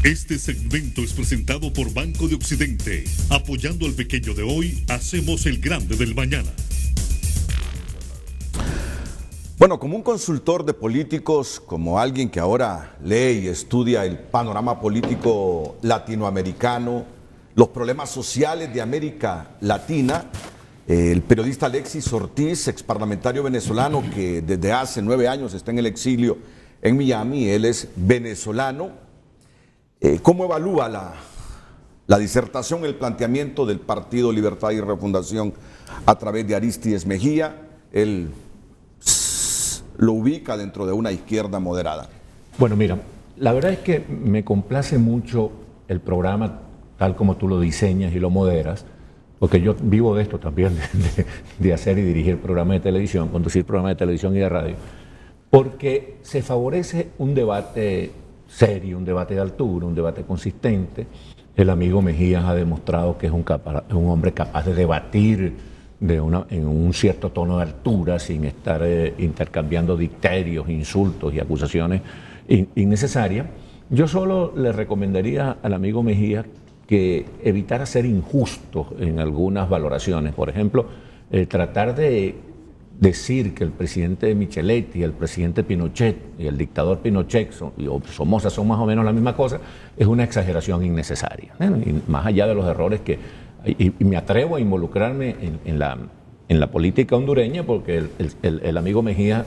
Este segmento es presentado por Banco de Occidente. Apoyando al pequeño de hoy, hacemos el grande del mañana. Bueno, como un consultor de políticos, como alguien que ahora lee y estudia el panorama político latinoamericano, los problemas sociales de América Latina, el periodista Alexis Ortiz, exparlamentario venezolano que desde hace 9 años está en el exilio en Miami, él es venezolano. ¿Cómo evalúa la disertación, el planteamiento del Partido Libertad y Refundación a través de Arístides Mejía? Él lo ubica dentro de una izquierda moderada. Bueno, mira, la verdad es que me complace mucho el programa tal como tú lo diseñas y lo moderas, porque yo vivo de esto también, de hacer y dirigir programas de televisión, conducir programas de televisión y de radio, porque se favorece un debate serio, un debate de altura, un debate consistente. El amigo Mejías ha demostrado que es un hombre capaz de debatir en un cierto tono de altura, sin estar intercambiando dicterios, insultos y acusaciones innecesarias. Yo solo le recomendaría al amigo Mejía que evitara ser injusto en algunas valoraciones. Por ejemplo, tratar de decir que el presidente Micheletti, el presidente Pinochet y el dictador Pinochet o Somoza son más o menos la misma cosa, es una exageración innecesaria. Y más allá de los errores que... Y me atrevo a involucrarme en la política hondureña porque el amigo Mejía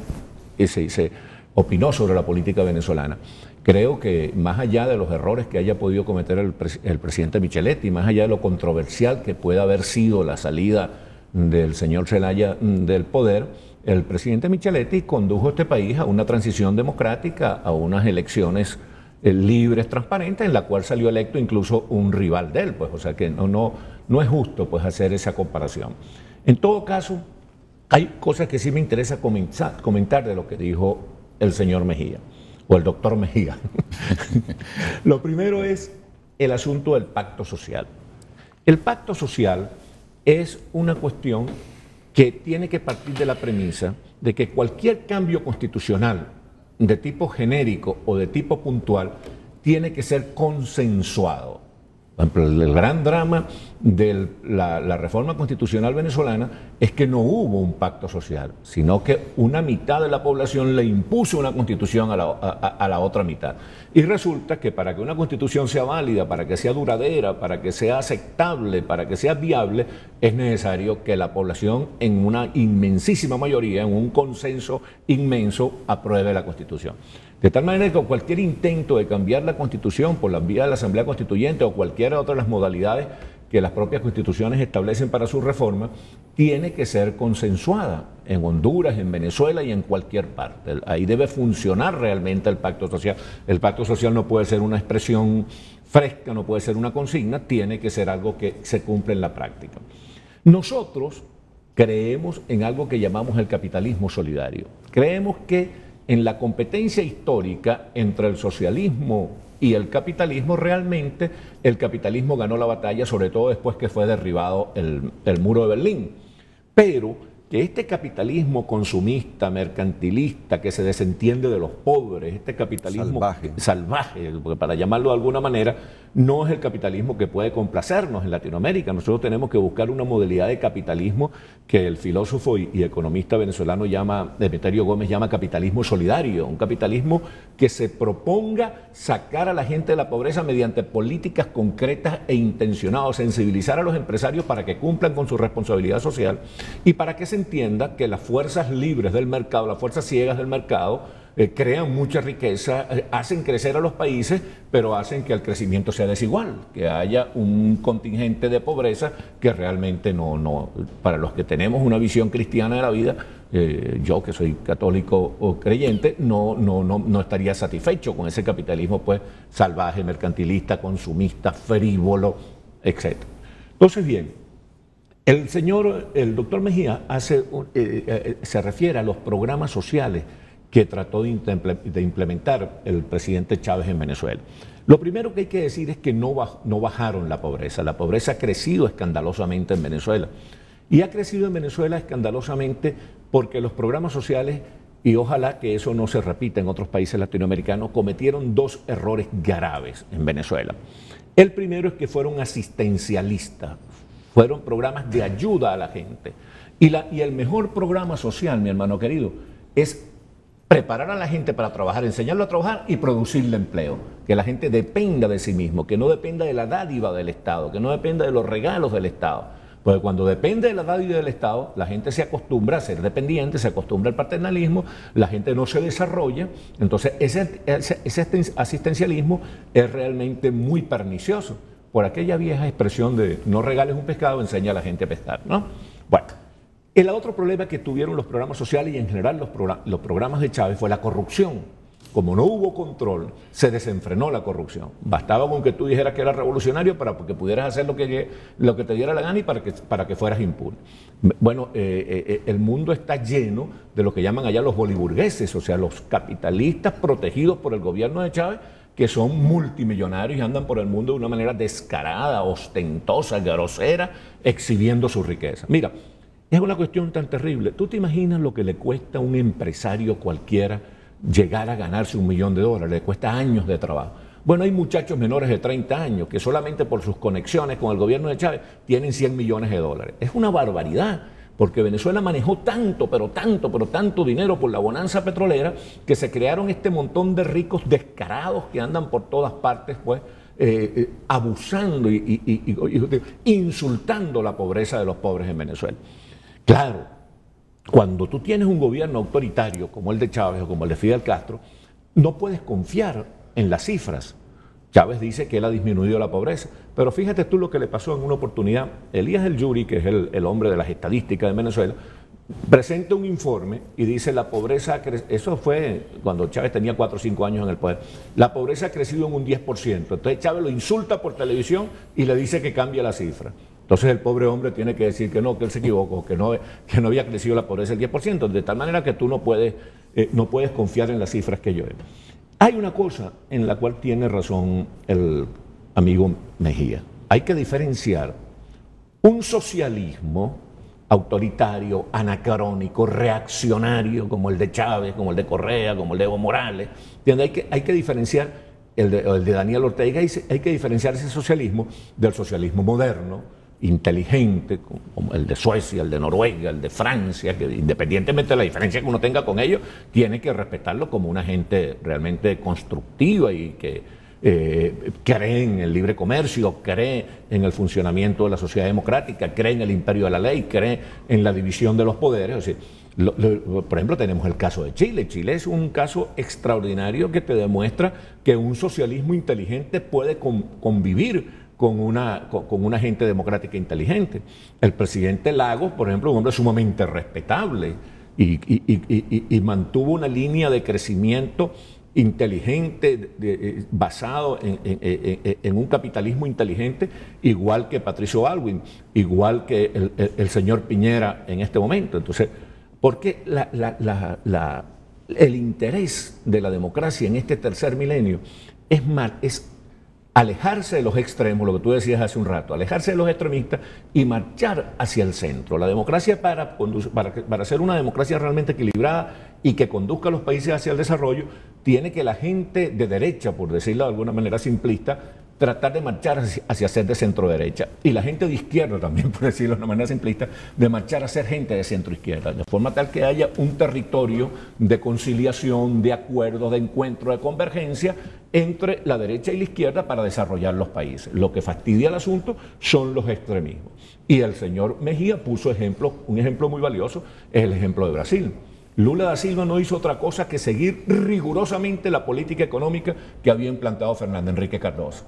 se opinó sobre la política venezolana. Creo que más allá de los errores que haya podido cometer el presidente Micheletti, más allá de lo controversial que pueda haber sido la salida del señor Zelaya del poder, el presidente Micheletti condujo a este país a una transición democrática, a unas elecciones libres, transparentes, en la cual salió electo incluso un rival de él, pues, o sea que no es justo pues hacer esa comparación. En todo caso, hay cosas que sí me interesa comentar de lo que dijo el señor Mejía, o el doctor Mejía. Lo primero es el asunto del pacto social. El pacto social es una cuestión que tiene que partir de la premisa de que cualquier cambio constitucional de tipo genérico o de tipo puntual tiene que ser consensuado. Por ejemplo, el gran drama de la reforma constitucional venezolana es que no hubo un pacto social, sino que una mitad de la población le impuso una constitución a la otra mitad. Y resulta que para que una constitución sea válida, para que sea duradera, para que sea aceptable, para que sea viable, es necesario que la población en una inmensísima mayoría, en un consenso inmenso, apruebe la constitución. De tal manera que cualquier intento de cambiar la Constitución por la vía de la Asamblea Constituyente o cualquier otra de las modalidades que las propias constituciones establecen para su reforma, tiene que ser consensuada en Honduras, en Venezuela y en cualquier parte. Ahí debe funcionar realmente el pacto social. El pacto social no puede ser una expresión fresca, no puede ser una consigna, tiene que ser algo que se cumple en la práctica. Nosotros creemos en algo que llamamos el capitalismo solidario. Creemos que en la competencia histórica entre el socialismo y el capitalismo, realmente el capitalismo ganó la batalla, sobre todo después que fue derribado el muro de Berlín. Pero que este capitalismo consumista, mercantilista, que se desentiende de los pobres, este capitalismo salvaje, para llamarlo de alguna manera, no es el capitalismo que puede complacernos en Latinoamérica. Nosotros tenemos que buscar una modalidad de capitalismo que el filósofo y economista venezolano Emeterio Gómez llama capitalismo solidario, un capitalismo que se proponga sacar a la gente de la pobreza mediante políticas concretas e intencionadas, sensibilizar a los empresarios para que cumplan con su responsabilidad social y para que se entienda que las fuerzas libres del mercado, las fuerzas ciegas del mercado, crean mucha riqueza, hacen crecer a los países, pero hacen que el crecimiento sea desigual, que haya un contingente de pobreza que realmente no para los que tenemos una visión cristiana de la vida, yo que soy católico o creyente, no estaría satisfecho con ese capitalismo pues salvaje, mercantilista, consumista, frívolo, etc. Entonces, bien, el doctor Mejía se refiere a los programas sociales que trató de implementar el presidente Chávez en Venezuela. Lo primero que hay que decir es que no bajaron la pobreza. La pobreza ha crecido escandalosamente en Venezuela. Y ha crecido en Venezuela escandalosamente porque los programas sociales, y ojalá que eso no se repita en otros países latinoamericanos, cometieron dos errores graves en Venezuela. El primero es que fueron asistencialistas. Fueron programas de ayuda a la gente. Y el mejor programa social, mi hermano querido, es preparar a la gente para trabajar, enseñarlo a trabajar y producirle empleo. Que la gente dependa de sí mismo, que no dependa de la dádiva del Estado, que no dependa de los regalos del Estado. Porque cuando depende de la dádiva del Estado, la gente se acostumbra a ser dependiente, se acostumbra al paternalismo, la gente no se desarrolla. Entonces ese asistencialismo es realmente muy pernicioso. Por aquella vieja expresión de no regales un pescado, enseña a la gente a pescar, ¿no? Bueno, el otro problema que tuvieron los programas sociales y en general los programas de Chávez fue la corrupción. Como no hubo control, se desenfrenó la corrupción. Bastaba con que tú dijeras que eras revolucionario para que pudieras hacer lo que te diera la gana y para que fueras impune. Bueno, el mundo está lleno de lo que llaman allá los boliburgueses, o sea, los capitalistas protegidos por el gobierno de Chávez, que son multimillonarios y andan por el mundo de una manera descarada, ostentosa, grosera, exhibiendo su riqueza. Mira, es una cuestión tan terrible. ¿Tú te imaginas lo que le cuesta a un empresario cualquiera llegar a ganarse $1 millón? Le cuesta años de trabajo. Bueno, hay muchachos menores de 30 años que solamente por sus conexiones con el gobierno de Chávez tienen $100 millones. Es una barbaridad. Porque Venezuela manejó tanto dinero por la bonanza petrolera que se crearon este montón de ricos descarados que andan por todas partes, pues, abusando y insultando la pobreza de los pobres en Venezuela. Claro, cuando tú tienes un gobierno autoritario como el de Chávez o como el de Fidel Castro, no puedes confiar en las cifras. Chávez dice que él ha disminuido la pobreza, pero fíjate tú lo que le pasó en una oportunidad. Elías El Yuri, que es el hombre de las estadísticas de Venezuela, presenta un informe y dice la pobreza, eso fue cuando Chávez tenía 4 o 5 años en el poder, la pobreza ha crecido en un 10%. Entonces Chávez lo insulta por televisión y le dice que cambie la cifra. Entonces el pobre hombre tiene que decir que no, que él se equivocó, que no había crecido la pobreza el 10%, de tal manera que tú no puedes confiar en las cifras que yo he. Hay una cosa en la cual tiene razón el amigo Mejía. Hay que diferenciar un socialismo autoritario, anacrónico, reaccionario, como el de Chávez, como el de Correa, como el de Evo Morales. Hay que diferenciar el de Daniel Ortega, hay que diferenciar ese socialismo del socialismo moderno, inteligente, como el de Suecia, el de Noruega, el de Francia, que independientemente de la diferencia que uno tenga con ellos, tiene que respetarlo como una gente realmente constructiva y que cree en el libre comercio, cree en el funcionamiento de la sociedad democrática, cree en el imperio de la ley, cree en la división de los poderes. O sea, por ejemplo, tenemos el caso de Chile. Chile es un caso extraordinario que te demuestra que un socialismo inteligente puede convivir con una gente democrática inteligente. El presidente Lagos, por ejemplo, un hombre sumamente respetable y mantuvo una línea de crecimiento inteligente basado en un capitalismo inteligente, igual que Patricio Aylwin, igual que el señor Piñera en este momento. Entonces, porque el interés de la democracia en este tercer milenio es alejarse de los extremos, lo que tú decías hace un rato, alejarse de los extremistas y marchar hacia el centro. La democracia, para ser una democracia realmente equilibrada y que conduzca a los países hacia el desarrollo, tiene que la gente de derecha, por decirlo de alguna manera simplista, tratar de marchar hacia ser de centro derecha, y la gente de izquierda también, por decirlo de una manera simplista, de marchar a ser gente de centro izquierda, de forma tal que haya un territorio de conciliación, de acuerdo, de encuentro, de convergencia entre la derecha y la izquierda para desarrollar los países. Lo que fastidia el asunto son los extremismos. Y el señor Mejía puso un ejemplo muy valioso, es el ejemplo de Brasil. Lula da Silva no hizo otra cosa que seguir rigurosamente la política económica que había implantado Fernando Henrique Cardoso.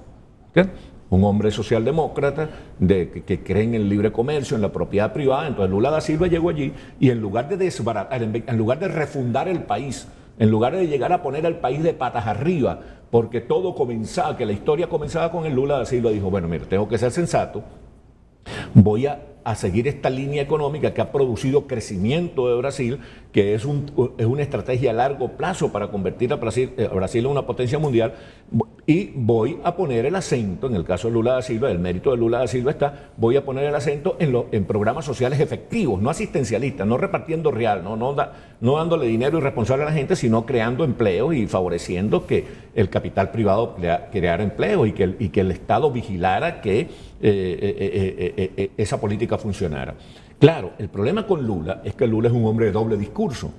Un hombre socialdemócrata que cree en el libre comercio, en la propiedad privada. Entonces Lula da Silva llegó allí y en lugar de desbaratar, en lugar de refundar el país, en lugar de llegar a poner al país de patas arriba, porque todo comenzaba, que la historia comenzaba con el Lula da Silva, dijo, bueno, mira, tengo que ser sensato, voy a seguir esta línea económica que ha producido crecimiento de Brasil, que es una estrategia a largo plazo para convertir a Brasil en una potencia mundial, y voy a poner el acento, en el caso de Lula da Silva, el mérito de Lula da Silva está, voy a poner el acento en programas sociales efectivos, no asistencialistas, no repartiendo real, no dándole dinero irresponsable a la gente, sino creando empleo y favoreciendo que el capital privado creara empleo y que el Estado vigilara que esa política funcionara. Claro, el problema con Lula es que Lula es un hombre de doble discurso.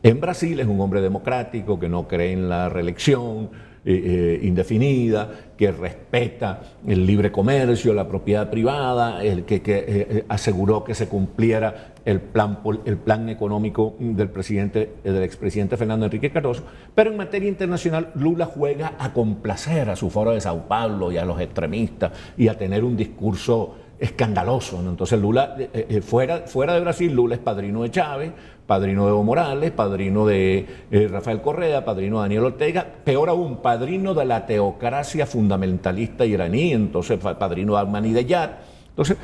En Brasil es un hombre democrático que no cree en la reelección indefinida, que respeta el libre comercio, la propiedad privada, que aseguró que se cumpliera el plan económico del expresidente Fernando Henrique Cardoso, pero en materia internacional Lula juega a complacer a su foro de Sao Paulo y a los extremistas y a tener un discurso escandaloso, ¿no? Entonces Lula, fuera de Brasil, Lula es padrino de Chávez, padrino de Evo Morales, padrino de Rafael Correa, padrino de Daniel Ortega, peor aún, padrino de la teocracia fundamentalista iraní, entonces padrino de Ahmadinejad. Entonces,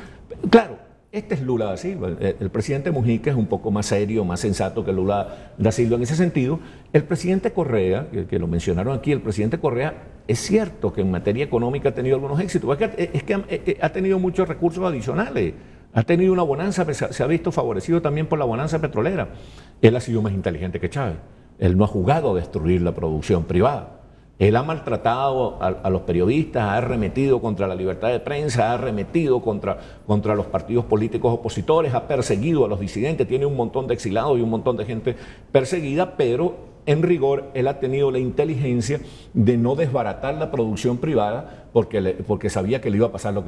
claro, este es Lula da Silva. El presidente Mujica es un poco más serio, más sensato que Lula da Silva en ese sentido. El presidente Correa, que lo mencionaron aquí, el presidente Correa, es cierto que en materia económica ha tenido algunos éxitos, es que ha tenido muchos recursos adicionales, ha tenido una bonanza, se ha visto favorecido también por la bonanza petrolera. Él ha sido más inteligente que Chávez, él no ha jugado a destruir la producción privada. Él ha maltratado a los periodistas, ha arremetido contra la libertad de prensa, ha arremetido contra los partidos políticos opositores, ha perseguido a los disidentes, tiene un montón de exilados y un montón de gente perseguida, pero en rigor él ha tenido la inteligencia de no desbaratar la producción privada porque sabía que le iba a pasar lo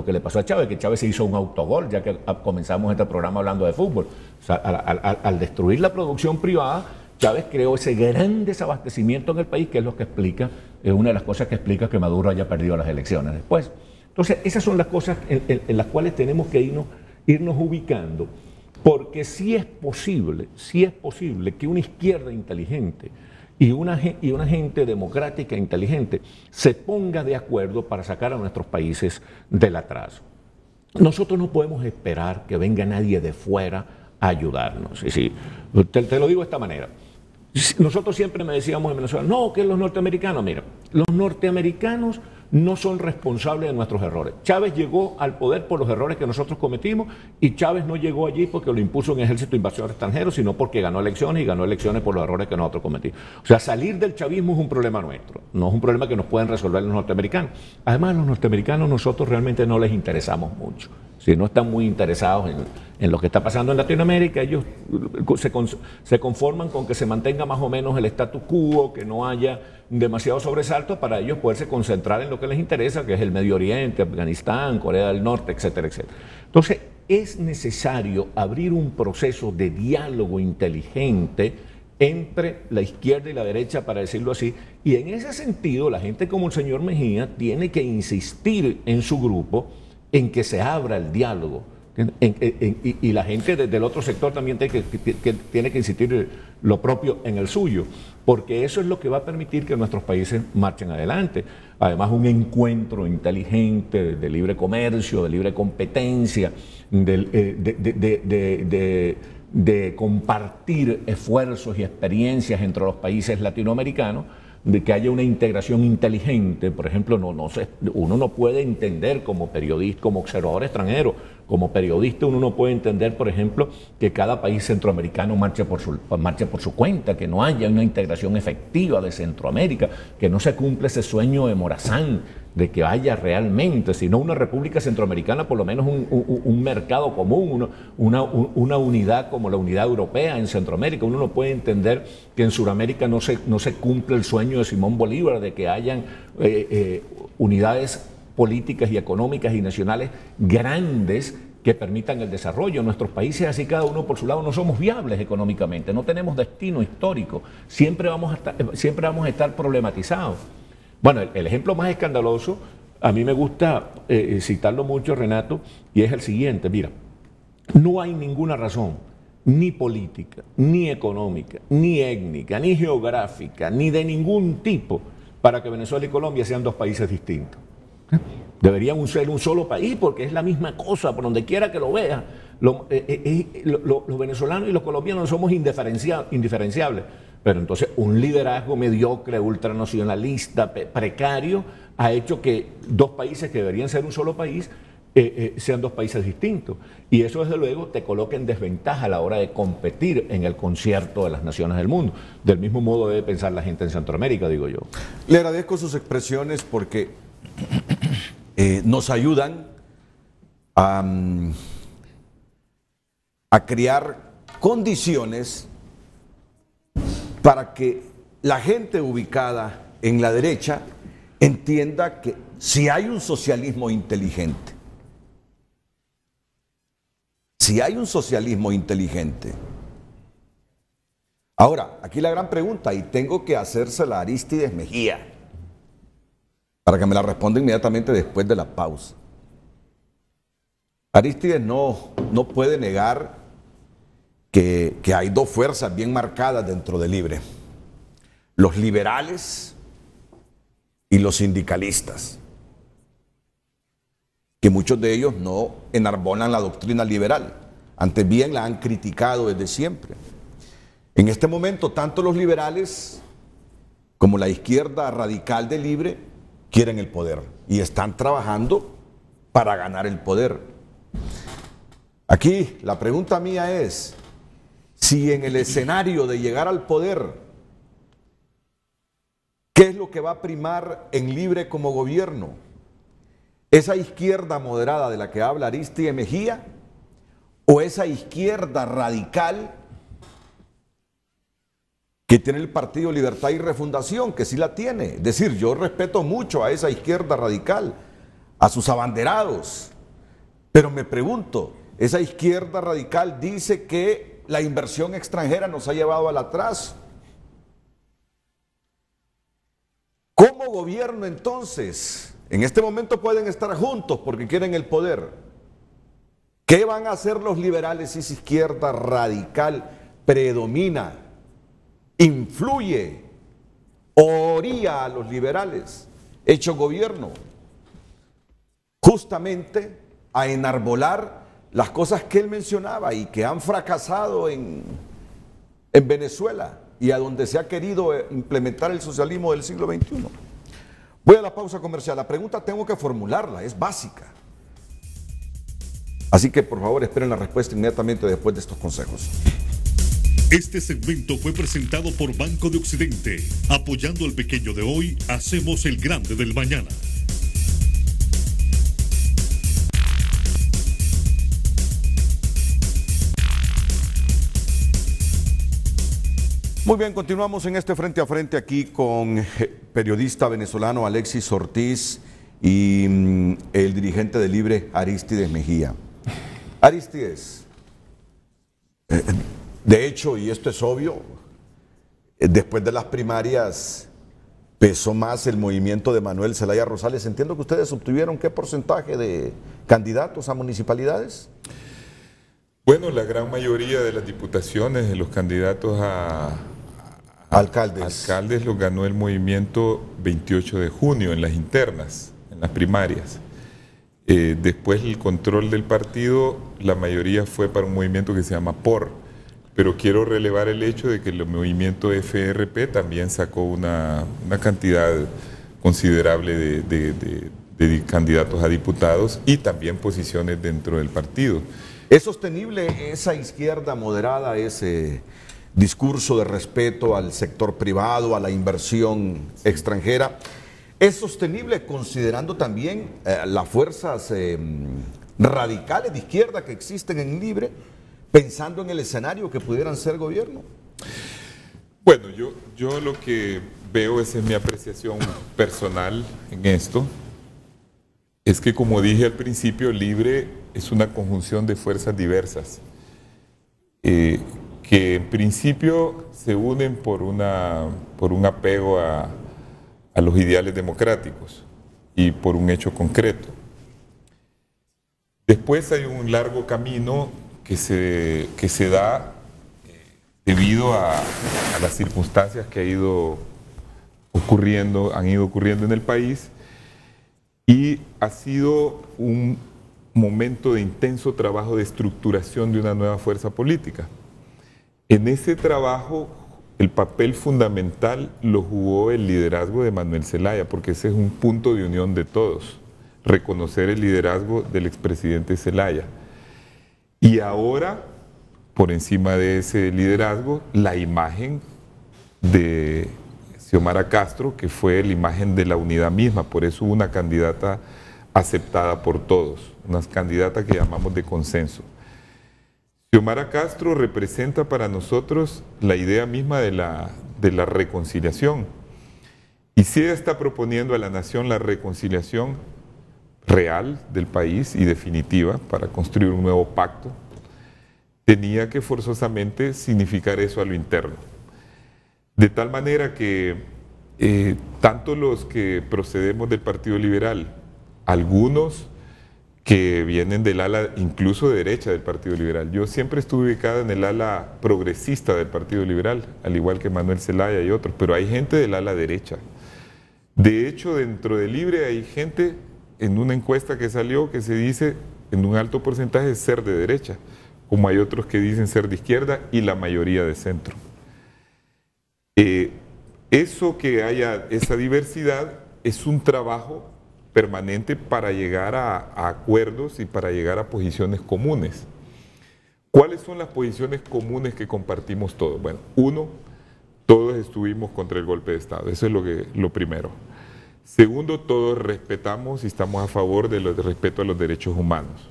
que le pasó a Chávez, que Chávez se hizo un autogol, ya que comenzamos este programa hablando de fútbol. O sea, al destruir la producción privada, Chávez creó ese gran desabastecimiento en el país, que es lo que explica, es una de las cosas que explica que Maduro haya perdido las elecciones después. Entonces, esas son las cosas en las cuales tenemos que irnos ubicando, porque sí es posible que una izquierda inteligente y una gente democrática inteligente se ponga de acuerdo para sacar a nuestros países del atraso. Nosotros no podemos esperar que venga nadie de fuera a ayudarnos. Te lo digo de esta manera. Nosotros siempre me decíamos en Venezuela, no, que los norteamericanos, mira, los norteamericanos no son responsables de nuestros errores. Chávez llegó al poder por los errores que nosotros cometimos y Chávez no llegó allí porque lo impuso un ejército invasor extranjero, sino porque ganó elecciones y ganó elecciones por los errores que nosotros cometimos. O sea, salir del chavismo es un problema nuestro, no es un problema que nos pueden resolver los norteamericanos. Además, a los norteamericanos nosotros realmente no les interesamos mucho. si no están muy interesados en lo que está pasando en Latinoamérica, ellos se conforman con que se mantenga más o menos el status quo, que no haya demasiado sobresalto para ellos poderse concentrar en lo que les interesa, que es el Medio Oriente, Afganistán, Corea del Norte, etcétera, etcétera. Entonces, es necesario abrir un proceso de diálogo inteligente entre la izquierda y la derecha, para decirlo así, y en ese sentido la gente como el señor Mejía tiene que insistir en su grupo en que se abra el diálogo, y la gente del otro sector también tiene que insistir lo propio en el suyo, porque eso es lo que va a permitir que nuestros países marchen adelante. Además, un encuentro inteligente de libre comercio, de libre competencia, de compartir esfuerzos y experiencias entre los países latinoamericanos, de que haya una integración inteligente. Por ejemplo, uno no puede entender como periodista, como observador extranjero, como periodista uno no puede entender, por ejemplo, que cada país centroamericano marche por su cuenta, que no haya una integración efectiva de Centroamérica, que no se cumpla ese sueño de Morazán, de que haya realmente, sino una república centroamericana, por lo menos un mercado común, una unidad como la unidad europea en Centroamérica. Uno no puede entender que en Sudamérica no se cumple el sueño de Simón Bolívar, de que hayan unidades políticas y económicas y nacionales grandes que permitan el desarrollo. Nuestros países, así cada uno por su lado, no somos viables económicamente, no tenemos destino histórico, siempre vamos a estar problematizados. Bueno, el ejemplo más escandaloso, a mí me gusta citarlo mucho, Renato, y es el siguiente. Mira, no hay ninguna razón, ni política, ni económica, ni étnica, ni geográfica, ni de ningún tipo, para que Venezuela y Colombia sean dos países distintos. Deberían ser un solo país, porque es la misma cosa, por donde quiera que lo veas. Los venezolanos y los colombianos somos indiferenciables. Pero entonces un liderazgo mediocre, ultranacionalista, precario, ha hecho que dos países que deberían ser un solo país sean dos países distintos. Y eso, desde luego, te coloca en desventaja a la hora de competir en el concierto de las naciones del mundo. Del mismo modo debe pensar la gente en Centroamérica, digo yo. Le agradezco sus expresiones porque nos ayudan a crear condiciones para que la gente ubicada en la derecha entienda que si hay un socialismo inteligente, Ahora, aquí la gran pregunta, y tengo que hacérsela a Arístides Mejía, para que me la responda inmediatamente después de la pausa. Arístides no puede negar que hay dos fuerzas bien marcadas dentro de Libre: los liberales y los sindicalistas, que muchos de ellos no enarbolan la doctrina liberal, antes bien la han criticado desde siempre. En este momento, tanto los liberales como la izquierda radical de Libre quieren el poder y están trabajando para ganar el poder. Aquí la pregunta mía es: si en el escenario de llegar al poder, ¿qué es lo que va a primar en Libre como gobierno? ¿Esa izquierda moderada de la que habla Arístides Mejía o esa izquierda radical que tiene el Partido Libertad y Refundación, que sí la tiene? Es decir, yo respeto mucho a esa izquierda radical, a sus abanderados, pero me pregunto, esa izquierda radical dice que la inversión extranjera nos ha llevado al atraso. ¿Cómo gobierno entonces? En este momento pueden estar juntos porque quieren el poder. ¿Qué van a hacer los liberales si esa izquierda radical predomina, influye, oría a los liberales, hecho gobierno? Justamente a enarbolar las cosas que él mencionaba y que han fracasado en Venezuela y a donde se ha querido implementar el socialismo del siglo XXI. Voy a la pausa comercial. La pregunta tengo que formularla, es básica. Así que por favor esperen la respuesta inmediatamente después de estos consejos. Este segmento fue presentado por Banco de Occidente. Apoyando al pequeño de hoy, hacemos el grande del mañana. Muy bien, continuamos en este frente a frente aquí con el periodista venezolano Alexis Ortiz y el dirigente de Libre, Arístides Mejía. Arístides, de hecho, y esto es obvio, después de las primarias pesó más el movimiento de Manuel Zelaya Rosales. Entiendo que ustedes obtuvieron ¿qué porcentaje de candidatos a municipalidades? Bueno, la gran mayoría de las diputaciones, de los candidatos a alcaldes los ganó el movimiento 28 de junio en las internas, en las primarias. Después el control del partido, la mayoría fue para un movimiento que se llama POR, pero quiero relevar el hecho de que el movimiento FRP también sacó una cantidad considerable de candidatos a diputados y también posiciones dentro del partido. ¿Es sostenible esa izquierda moderada, ese discurso de respeto al sector privado, a la inversión extranjera? ¿Es sostenible considerando también las fuerzas radicales de izquierda que existen en Libre, pensando en el escenario que pudieran ser gobierno? Bueno, yo lo que veo, esa es mi apreciación personal en esto, es que, como dije al principio, Libre es una conjunción de fuerzas diversas que en principio se unen por un apego a los ideales democráticos y por un hecho concreto. Después hay un largo camino que se da debido a las circunstancias que han ido ocurriendo en el país, y ha sido un momento de intenso trabajo de estructuración de una nueva fuerza política. En ese trabajo, el papel fundamental lo jugó el liderazgo de Manuel Zelaya, porque ese es un punto de unión de todos, reconocer el liderazgo del expresidente Zelaya. Y ahora, por encima de ese liderazgo, la imagen de Xiomara Castro, que fue la imagen de la unidad misma, por eso hubo una candidata aceptada por todos, una candidata que llamamos de consenso. Xiomara Castro representa para nosotros la idea misma de la reconciliación. Y si ella está proponiendo a la nación la reconciliación real del país y definitiva para construir un nuevo pacto, tenía que forzosamente significar eso a lo interno. De tal manera que tanto los que procedemos del Partido Liberal, algunos que vienen del ala incluso de derecha del Partido Liberal. Yo siempre estuve ubicada en el ala progresista del Partido Liberal, al igual que Manuel Zelaya y otros, pero hay gente del ala derecha. De hecho, dentro de Libre hay gente, en una encuesta que salió, que se dice en un alto porcentaje ser de derecha, como hay otros que dicen ser de izquierda y la mayoría de centro. Eso, que haya esa diversidad, es un trabajo permanente para llegar a acuerdos y para llegar a posiciones comunes. ¿Cuáles son las posiciones comunes que compartimos todos? Bueno, uno, todos estuvimos contra el golpe de Estado, eso es lo primero. Segundo, todos respetamos y estamos a favor del respeto a los derechos humanos.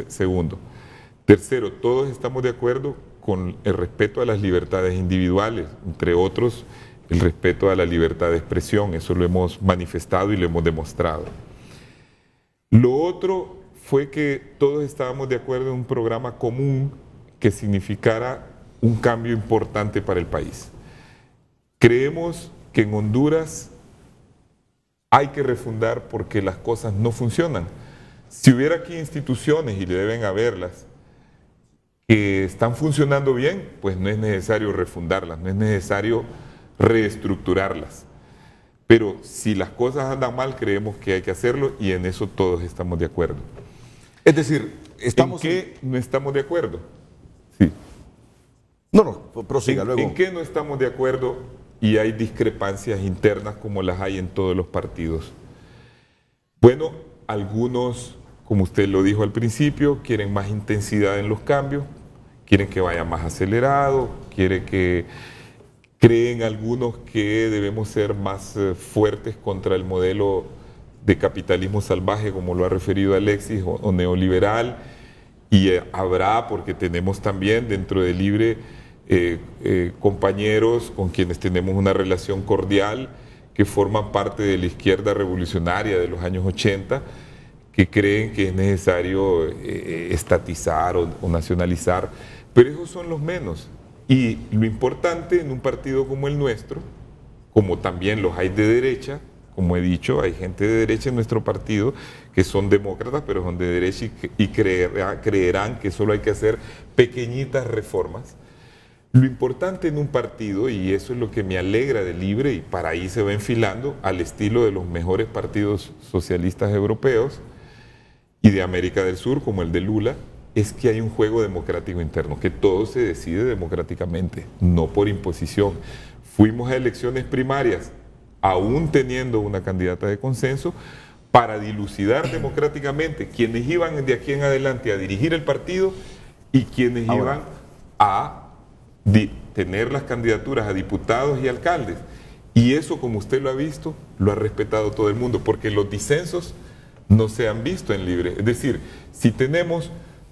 Segundo. Tercero, todos estamos de acuerdo con el respeto a las libertades individuales, entre otros, el respeto a la libertad de expresión. Eso lo hemos manifestado y lo hemos demostrado. Lo otro fue que todos estábamos de acuerdo en un programa común que significara un cambio importante para el país. Creemos que en Honduras hay que refundar porque las cosas no funcionan. Si hubiera aquí instituciones, y deben haberlas, que están funcionando bien, pues no es necesario refundarlas, no es necesario reestructurarlas. Pero si las cosas andan mal, creemos que hay que hacerlo, y en eso todos estamos de acuerdo. Es decir, estamos... ¿En qué no estamos de acuerdo? Sí. No, prosiga luego. ¿En qué no estamos de acuerdo? Y hay discrepancias internas como las hay en todos los partidos. Bueno, algunos, como usted lo dijo al principio, quieren más intensidad en los cambios, quieren que vaya más acelerado, creen algunos que debemos ser más fuertes contra el modelo de capitalismo salvaje, como lo ha referido Alexis, o neoliberal, y habrá, porque tenemos también dentro de Libre compañeros con quienes tenemos una relación cordial, que forman parte de la izquierda revolucionaria de los años 80, que creen que es necesario estatizar o nacionalizar, pero esos son los menos. Y lo importante en un partido como el nuestro, como también los hay de derecha, como he dicho, hay gente de derecha en nuestro partido que son demócratas, pero son de derecha y creerán que solo hay que hacer pequeñitas reformas. Lo importante en un partido, y eso es lo que me alegra de Libre, y para ahí se va enfilando al estilo de los mejores partidos socialistas europeos y de América del Sur, como el de Lula, es que hay un juego democrático interno, que todo se decide democráticamente, no por imposición. Fuimos a elecciones primarias, aún teniendo una candidata de consenso, para dilucidar democráticamente quienes iban de aquí en adelante a dirigir el partido y quienes iban a tener las candidaturas a diputados y alcaldes. Y eso, como usted lo ha visto, lo ha respetado todo el mundo, porque los disensos no se han visto en Libre. Es decir, si tenemos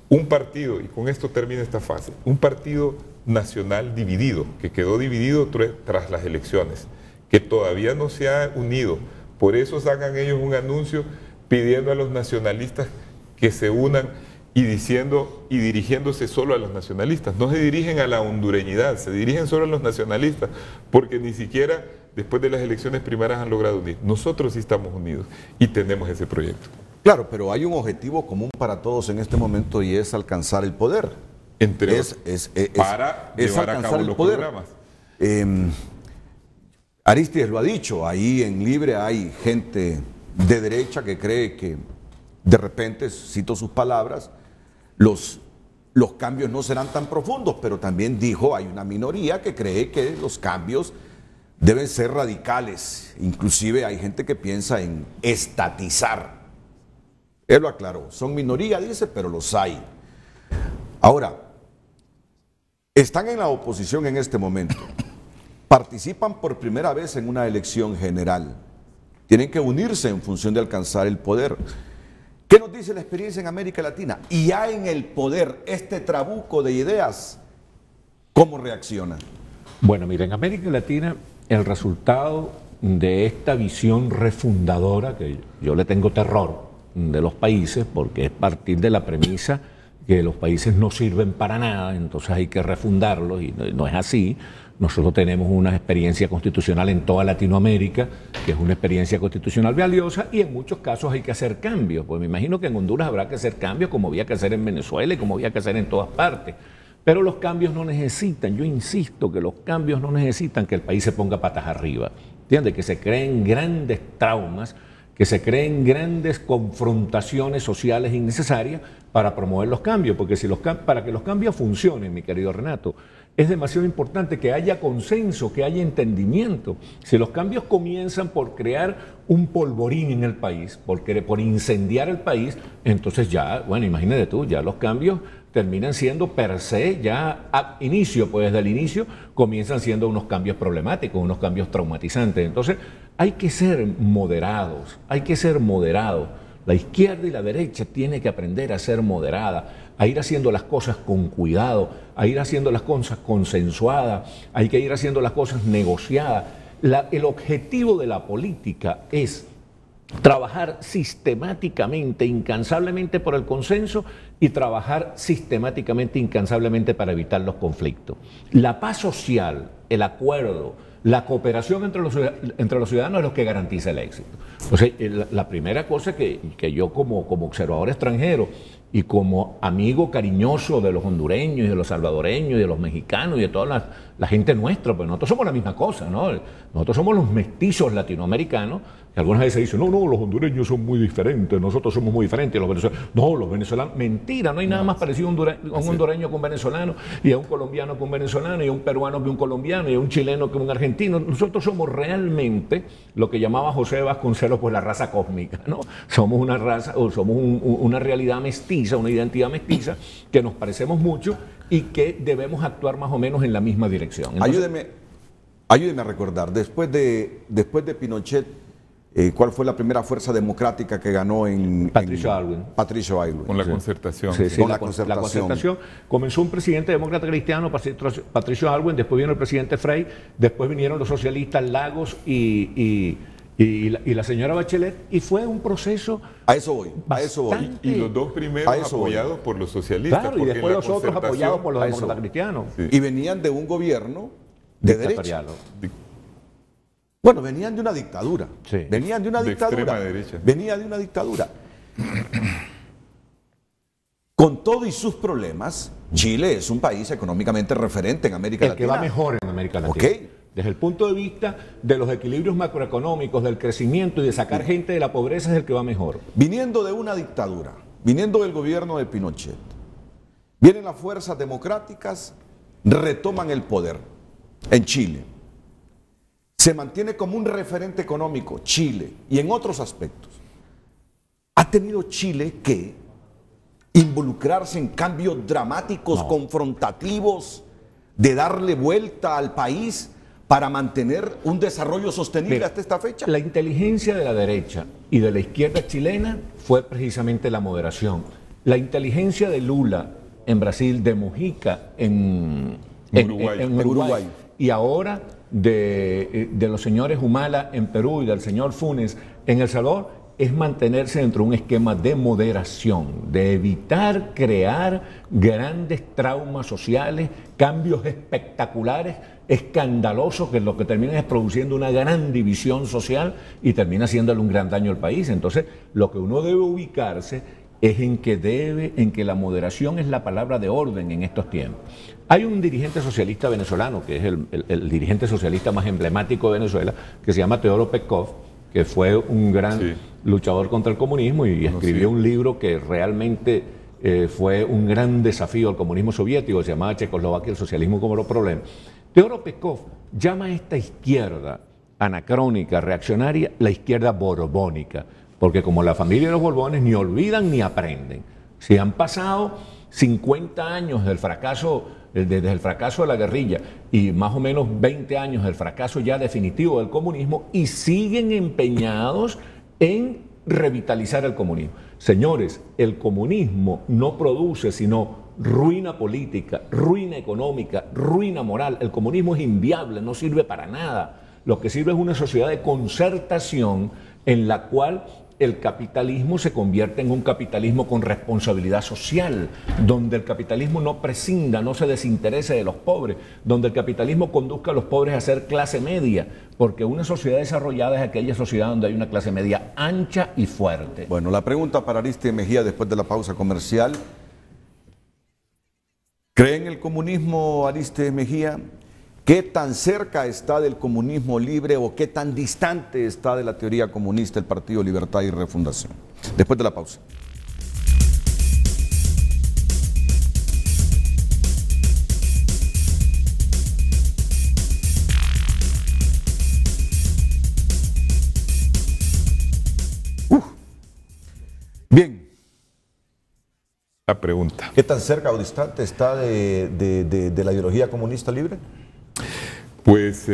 un partido, y con esto termina esta fase, un partido nacional dividido, que quedó dividido tras las elecciones, que todavía no se ha unido, por eso sacan ellos un anuncio pidiendo a los nacionalistas que se unan y dirigiéndose solo a los nacionalistas. No se dirigen a la hondureñidad, se dirigen solo a los nacionalistas, porque ni siquiera después de las elecciones primarias han logrado unir. Nosotros sí estamos unidos y tenemos ese proyecto. Claro, pero hay un objetivo común para todos en este momento y es alcanzar el poder. Entre para llevar a cabo los programas. Arístides lo ha dicho, ahí en Libre hay gente de derecha que cree que de repente, cito sus palabras, los cambios no serán tan profundos, pero también dijo, hay una minoría que cree que los cambios deben ser radicales. Inclusive hay gente que piensa en estatizar. Él lo aclaró, son minoría, dice, pero los hay. Ahora, están en la oposición en este momento, participan por primera vez en una elección general, tienen que unirse en función de alcanzar el poder. ¿Qué nos dice la experiencia en América Latina? Y ya en el poder, este trabuco de ideas, ¿cómo reacciona? Bueno, mira, en América Latina el resultado de esta visión refundadora, que yo le tengo terror de los países, porque es partir de la premisa que los países no sirven para nada, entonces hay que refundarlos, y no es así. Nosotros tenemos una experiencia constitucional en toda Latinoamérica, que es una experiencia constitucional valiosa, y en muchos casos hay que hacer cambios. Pues me imagino que en Honduras habrá que hacer cambios, como había que hacer en Venezuela y como había que hacer en todas partes. Pero los cambios no necesitan, yo insisto que los cambios no necesitan que el país se ponga patas arriba. ¿Entiendes? Que se creen grandes traumas, que se creen grandes confrontaciones sociales innecesarias para promover los cambios, porque para que los cambios funcionen, mi querido Renato, es demasiado importante que haya consenso, que haya entendimiento. Si los cambios comienzan por crear un polvorín en el país, por incendiar el país, entonces ya, bueno, imagínate tú, ya los cambios terminan siendo per se, ya a inicio, pues desde el inicio comienzan siendo unos cambios problemáticos, unos cambios traumatizantes. Entonces hay que ser moderados, hay que ser moderados. La izquierda y la derecha tienen que aprender a ser moderada, a ir haciendo las cosas con cuidado, a ir haciendo las cosas consensuadas, hay que ir haciendo las cosas negociadas. El objetivo de la política es trabajar sistemáticamente, incansablemente por el consenso y trabajar sistemáticamente, incansablemente para evitar los conflictos. La paz social, el acuerdo, la cooperación entre los ciudadanos es lo que garantiza el éxito. Entonces, la primera cosa que yo como observador extranjero y como amigo cariñoso de los hondureños y de los salvadoreños y de los mexicanos y de toda la gente nuestra, pues nosotros somos la misma cosa, ¿no? Nosotros somos los mestizos latinoamericanos, que algunas veces dicen, no, los hondureños son muy diferentes, nosotros somos muy diferentes, los venezolanos, mentira, no hay nada más parecido a un hondureño que un venezolano, y a un colombiano que un venezolano, y a un peruano que un colombiano, y a un chileno que un argentino. Nosotros somos realmente lo que llamaba José Vasconcelos, pues la raza cósmica, ¿no? Somos una raza, o somos una realidad mestiza, una identidad mestiza, que nos parecemos mucho y que debemos actuar más o menos en la misma dirección. Entonces, ayúdeme a recordar, después de Pinochet, ¿Cuál fue la primera fuerza democrática que ganó en Patricio Aylwin? Patricio Aylwin. Con la concertación. Sí, sí, Con la la concertación. concertación. Comenzó un presidente demócrata cristiano, Patricio Aylwin, después vino el presidente Frei, después vinieron los socialistas Lagos y la señora Bachelet, y fue un proceso... A eso voy, a eso voy. Y los dos primeros apoyados por los socialistas. Claro, y porque después la los otros apoyados por los a eso demócratas voy. cristianos. Sí. Y venían de un gobierno de derecha. Dictatorial. Bueno, venían de una dictadura. Sí. Venían de una De dictadura. extrema derecha. Venía de una dictadura. Con todo y sus problemas, Chile es un país económicamente referente en América El Latina. que va mejor en América Latina. Ok. Desde el punto de vista de los equilibrios macroeconómicos, del crecimiento y de sacar gente de la pobreza, es el que va mejor. Viniendo de una dictadura, viniendo del gobierno de Pinochet, vienen las fuerzas democráticas, retoman el poder en Chile. Se mantiene como un referente económico Chile y en otros aspectos. Ha tenido Chile que involucrarse en cambios dramáticos, confrontativos, de darle vuelta al país para mantener un desarrollo sostenible. Mira, hasta esta fecha. La inteligencia de la derecha y de la izquierda chilena fue precisamente la moderación. La inteligencia de Lula en Brasil, de Mujica en Uruguay, y ahora de los señores Humala en Perú y del señor Funes en El Salvador, es mantenerse dentro de un esquema de moderación, de evitar crear grandes traumas sociales, cambios espectaculares, escandalosos, que lo que termina es produciendo una gran división social y termina haciéndole un gran daño al país. Entonces, lo que uno debe ubicarse es en que la moderación es la palabra de orden en estos tiempos. Hay un dirigente socialista venezolano, que es el dirigente socialista más emblemático de Venezuela, que se llama Teodoro Petkov, que fue un gran luchador contra el comunismo y escribió un libro que realmente fue un gran desafío al comunismo soviético, se llamaba Checoslovaquia, el socialismo como los problemas. Teodoro Petkov llama a esta izquierda anacrónica, reaccionaria, la izquierda borbónica, porque como la familia de los Borbones ni olvidan ni aprenden. Si han pasado 50 años del fracaso, desde el fracaso de la guerrilla y más o menos 20 años del fracaso ya definitivo del comunismo, y siguen empeñados en revitalizar el comunismo. Señores, el comunismo no produce sino ruina política, ruina económica, ruina moral. El comunismo es inviable, no sirve para nada. Lo que sirve es una sociedad de concertación en la cual el capitalismo se convierte en un capitalismo con responsabilidad social, donde el capitalismo no prescinda, no se desinterese de los pobres, donde el capitalismo conduzca a los pobres a ser clase media, porque una sociedad desarrollada es aquella sociedad donde hay una clase media ancha y fuerte. Bueno, la pregunta para Aristide Mejía después de la pausa comercial. ¿Cree en el comunismo, Aristide Mejía? ¿Qué tan cerca está del comunismo libre o qué tan distante está de la teoría comunista el Partido Libertad y Refundación? Después de la pausa. Bien. La pregunta. ¿Qué tan cerca o distante está de la ideología comunista libre? Pues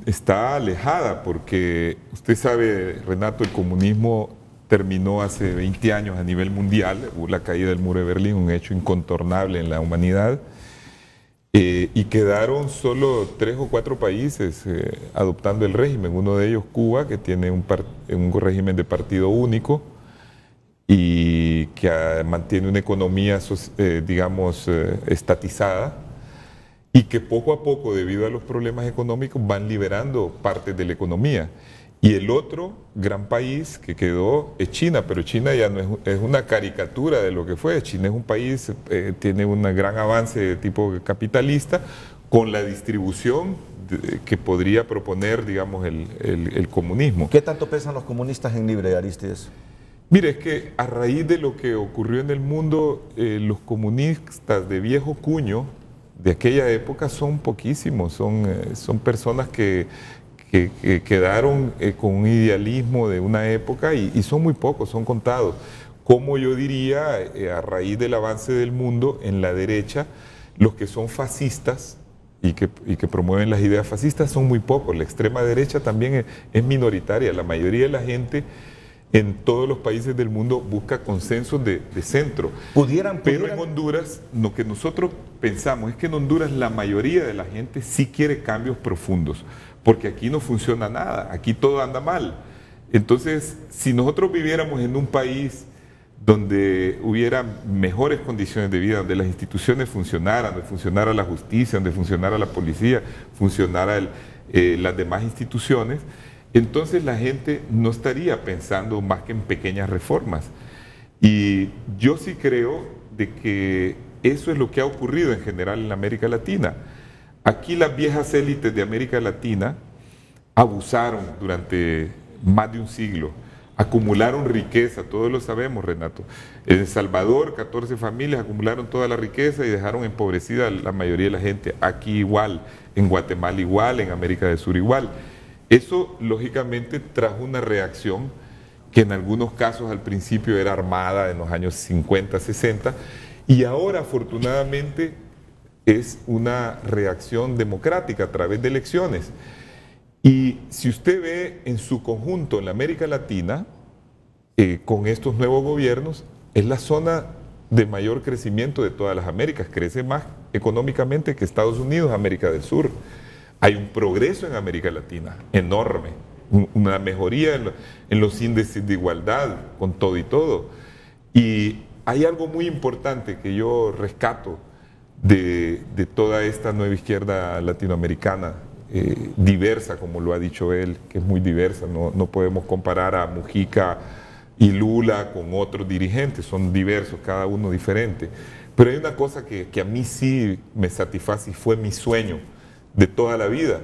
está alejada porque usted sabe, Renato, el comunismo terminó hace 20 años a nivel mundial, hubo la caída del muro de Berlín, un hecho incontornable en la humanidad, y quedaron solo 3 o 4 países adoptando el régimen, uno de ellos Cuba, que tiene un régimen de partido único y que mantiene una economía, digamos, estatizada, y que poco a poco, debido a los problemas económicos, van liberando partes de la economía. Y el otro gran país que quedó es China, pero China ya no es una caricatura de lo que fue. China es un país, tiene un gran avance de tipo capitalista, con la distribución que podría proponer, digamos, el comunismo. ¿Qué tanto pesan los comunistas en libre, Aristides? Mire, es que a raíz de lo que ocurrió en el mundo, los comunistas de viejo cuño de aquella época son poquísimos, son personas que quedaron con un idealismo de una época y son muy pocos, son contados. Como yo diría, a raíz del avance del mundo en la derecha, los que son fascistas y que promueven las ideas fascistas son muy pocos. La extrema derecha también es minoritaria. La mayoría de la gente en todos los países del mundo busca consensos de centro. Pero en Honduras, lo que nosotros pensamos es que en Honduras la mayoría de la gente sí quiere cambios profundos, porque aquí no funciona nada, aquí todo anda mal. Entonces, si nosotros viviéramos en un país donde hubiera mejores condiciones de vida, donde las instituciones funcionaran, donde funcionara la justicia, donde funcionara la policía, funcionara las demás instituciones, entonces la gente no estaría pensando más que en pequeñas reformas. Y yo sí creo de que eso es lo que ha ocurrido en general en América Latina. Aquí las viejas élites de América Latina abusaron durante más de un siglo, acumularon riqueza, todos lo sabemos, Renato. En El Salvador, 14 familias acumularon toda la riqueza y dejaron empobrecida a la mayoría de la gente. Aquí igual, en Guatemala igual, en América del Sur igual. Eso, lógicamente, trajo una reacción que en algunos casos al principio era armada en los años 50, 60, y ahora, afortunadamente, es una reacción democrática a través de elecciones. Y si usted ve en su conjunto en la América Latina, con estos nuevos gobiernos, es la zona de mayor crecimiento de todas las Américas. Crece más económicamente que Estados Unidos, América del Sur. Hay un progreso en América Latina enorme, una mejoría en los índices de igualdad, con todo y todo. Y hay algo muy importante que yo rescato de toda esta nueva izquierda latinoamericana, diversa, como lo ha dicho él, que es muy diversa. No podemos comparar a Mujica y Lula con otros dirigentes, son diversos, cada uno diferente. Pero hay una cosa que a mí sí me satisface y fue mi sueño de toda la vida,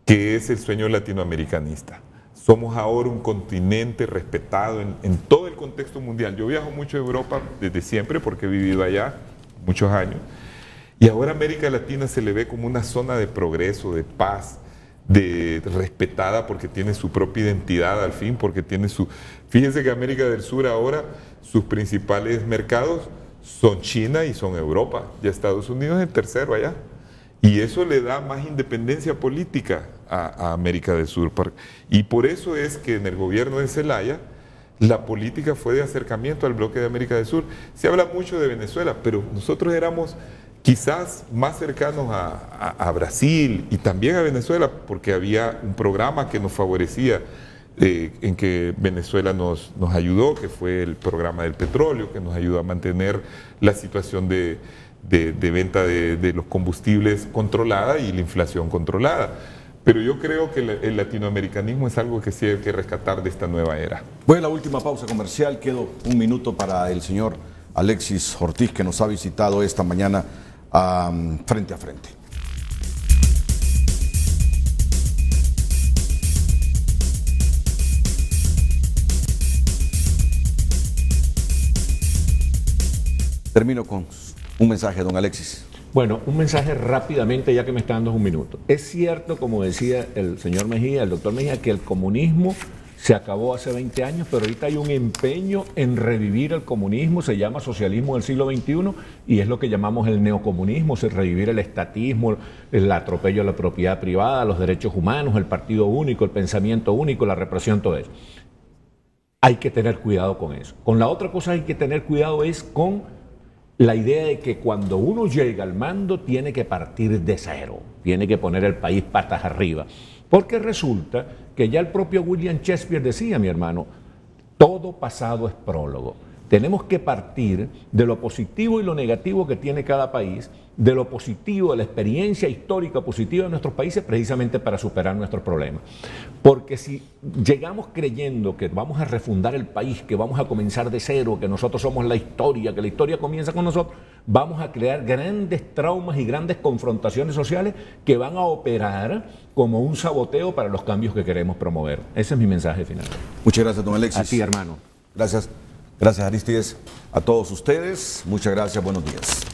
que es el sueño latinoamericanista. Somos ahora un continente respetado en todo el contexto mundial. Yo viajo mucho a Europa desde siempre porque he vivido allá muchos años. Y ahora América Latina se le ve como una zona de progreso, de paz, respetada porque tiene su propia identidad al fin, porque tiene su... Fíjense que América del Sur ahora, sus principales mercados son China y son Europa. Ya Estados Unidos es el tercero allá. Y eso le da más independencia política a América del Sur. Y por eso es que en el gobierno de Zelaya, la política fue de acercamiento al bloque de América del Sur. Se habla mucho de Venezuela, pero nosotros éramos quizás más cercanos a Brasil y también a Venezuela, porque había un programa que nos favorecía, en que Venezuela nos ayudó, que fue el programa del petróleo, que nos ayudó a mantener la situación de venta de los combustibles controlada y la inflación controlada. Pero yo creo que el latinoamericanismo es algo que sí hay que rescatar de esta nueva era. Voy a la última pausa comercial, quedo un minuto para el señor Alexis Ortiz, que nos ha visitado esta mañana Frente a Frente. Termino con un mensaje, don Alexis. Bueno, un mensaje rápidamente, ya que me está dando un minuto. Es cierto, como decía el señor Mejía, el doctor Mejía, que el comunismo se acabó hace 20 años, pero ahorita hay un empeño en revivir el comunismo, se llama socialismo del siglo XXI, y es lo que llamamos el neocomunismo, es revivir el estatismo, el atropello a la propiedad privada, los derechos humanos, el partido único, el pensamiento único, la represión, todo eso. Hay que tener cuidado con eso. Con la otra cosa hay que tener cuidado es con la idea de que cuando uno llega al mando tiene que partir de cero, tiene que poner el país patas arriba. Porque resulta que ya el propio William Shakespeare decía, mi hermano, todo pasado es prólogo. Tenemos que partir de lo positivo y lo negativo que tiene cada país, de lo positivo, de la experiencia histórica positiva de nuestros países, precisamente para superar nuestros problemas. Porque si llegamos creyendo que vamos a refundar el país, que vamos a comenzar de cero, que nosotros somos la historia, que la historia comienza con nosotros, vamos a crear grandes traumas y grandes confrontaciones sociales que van a operar como un saboteo para los cambios que queremos promover. Ese es mi mensaje final. Muchas gracias, don Alexis. A ti, hermano. Gracias. Gracias, Aristides. A todos ustedes, muchas gracias, buenos días.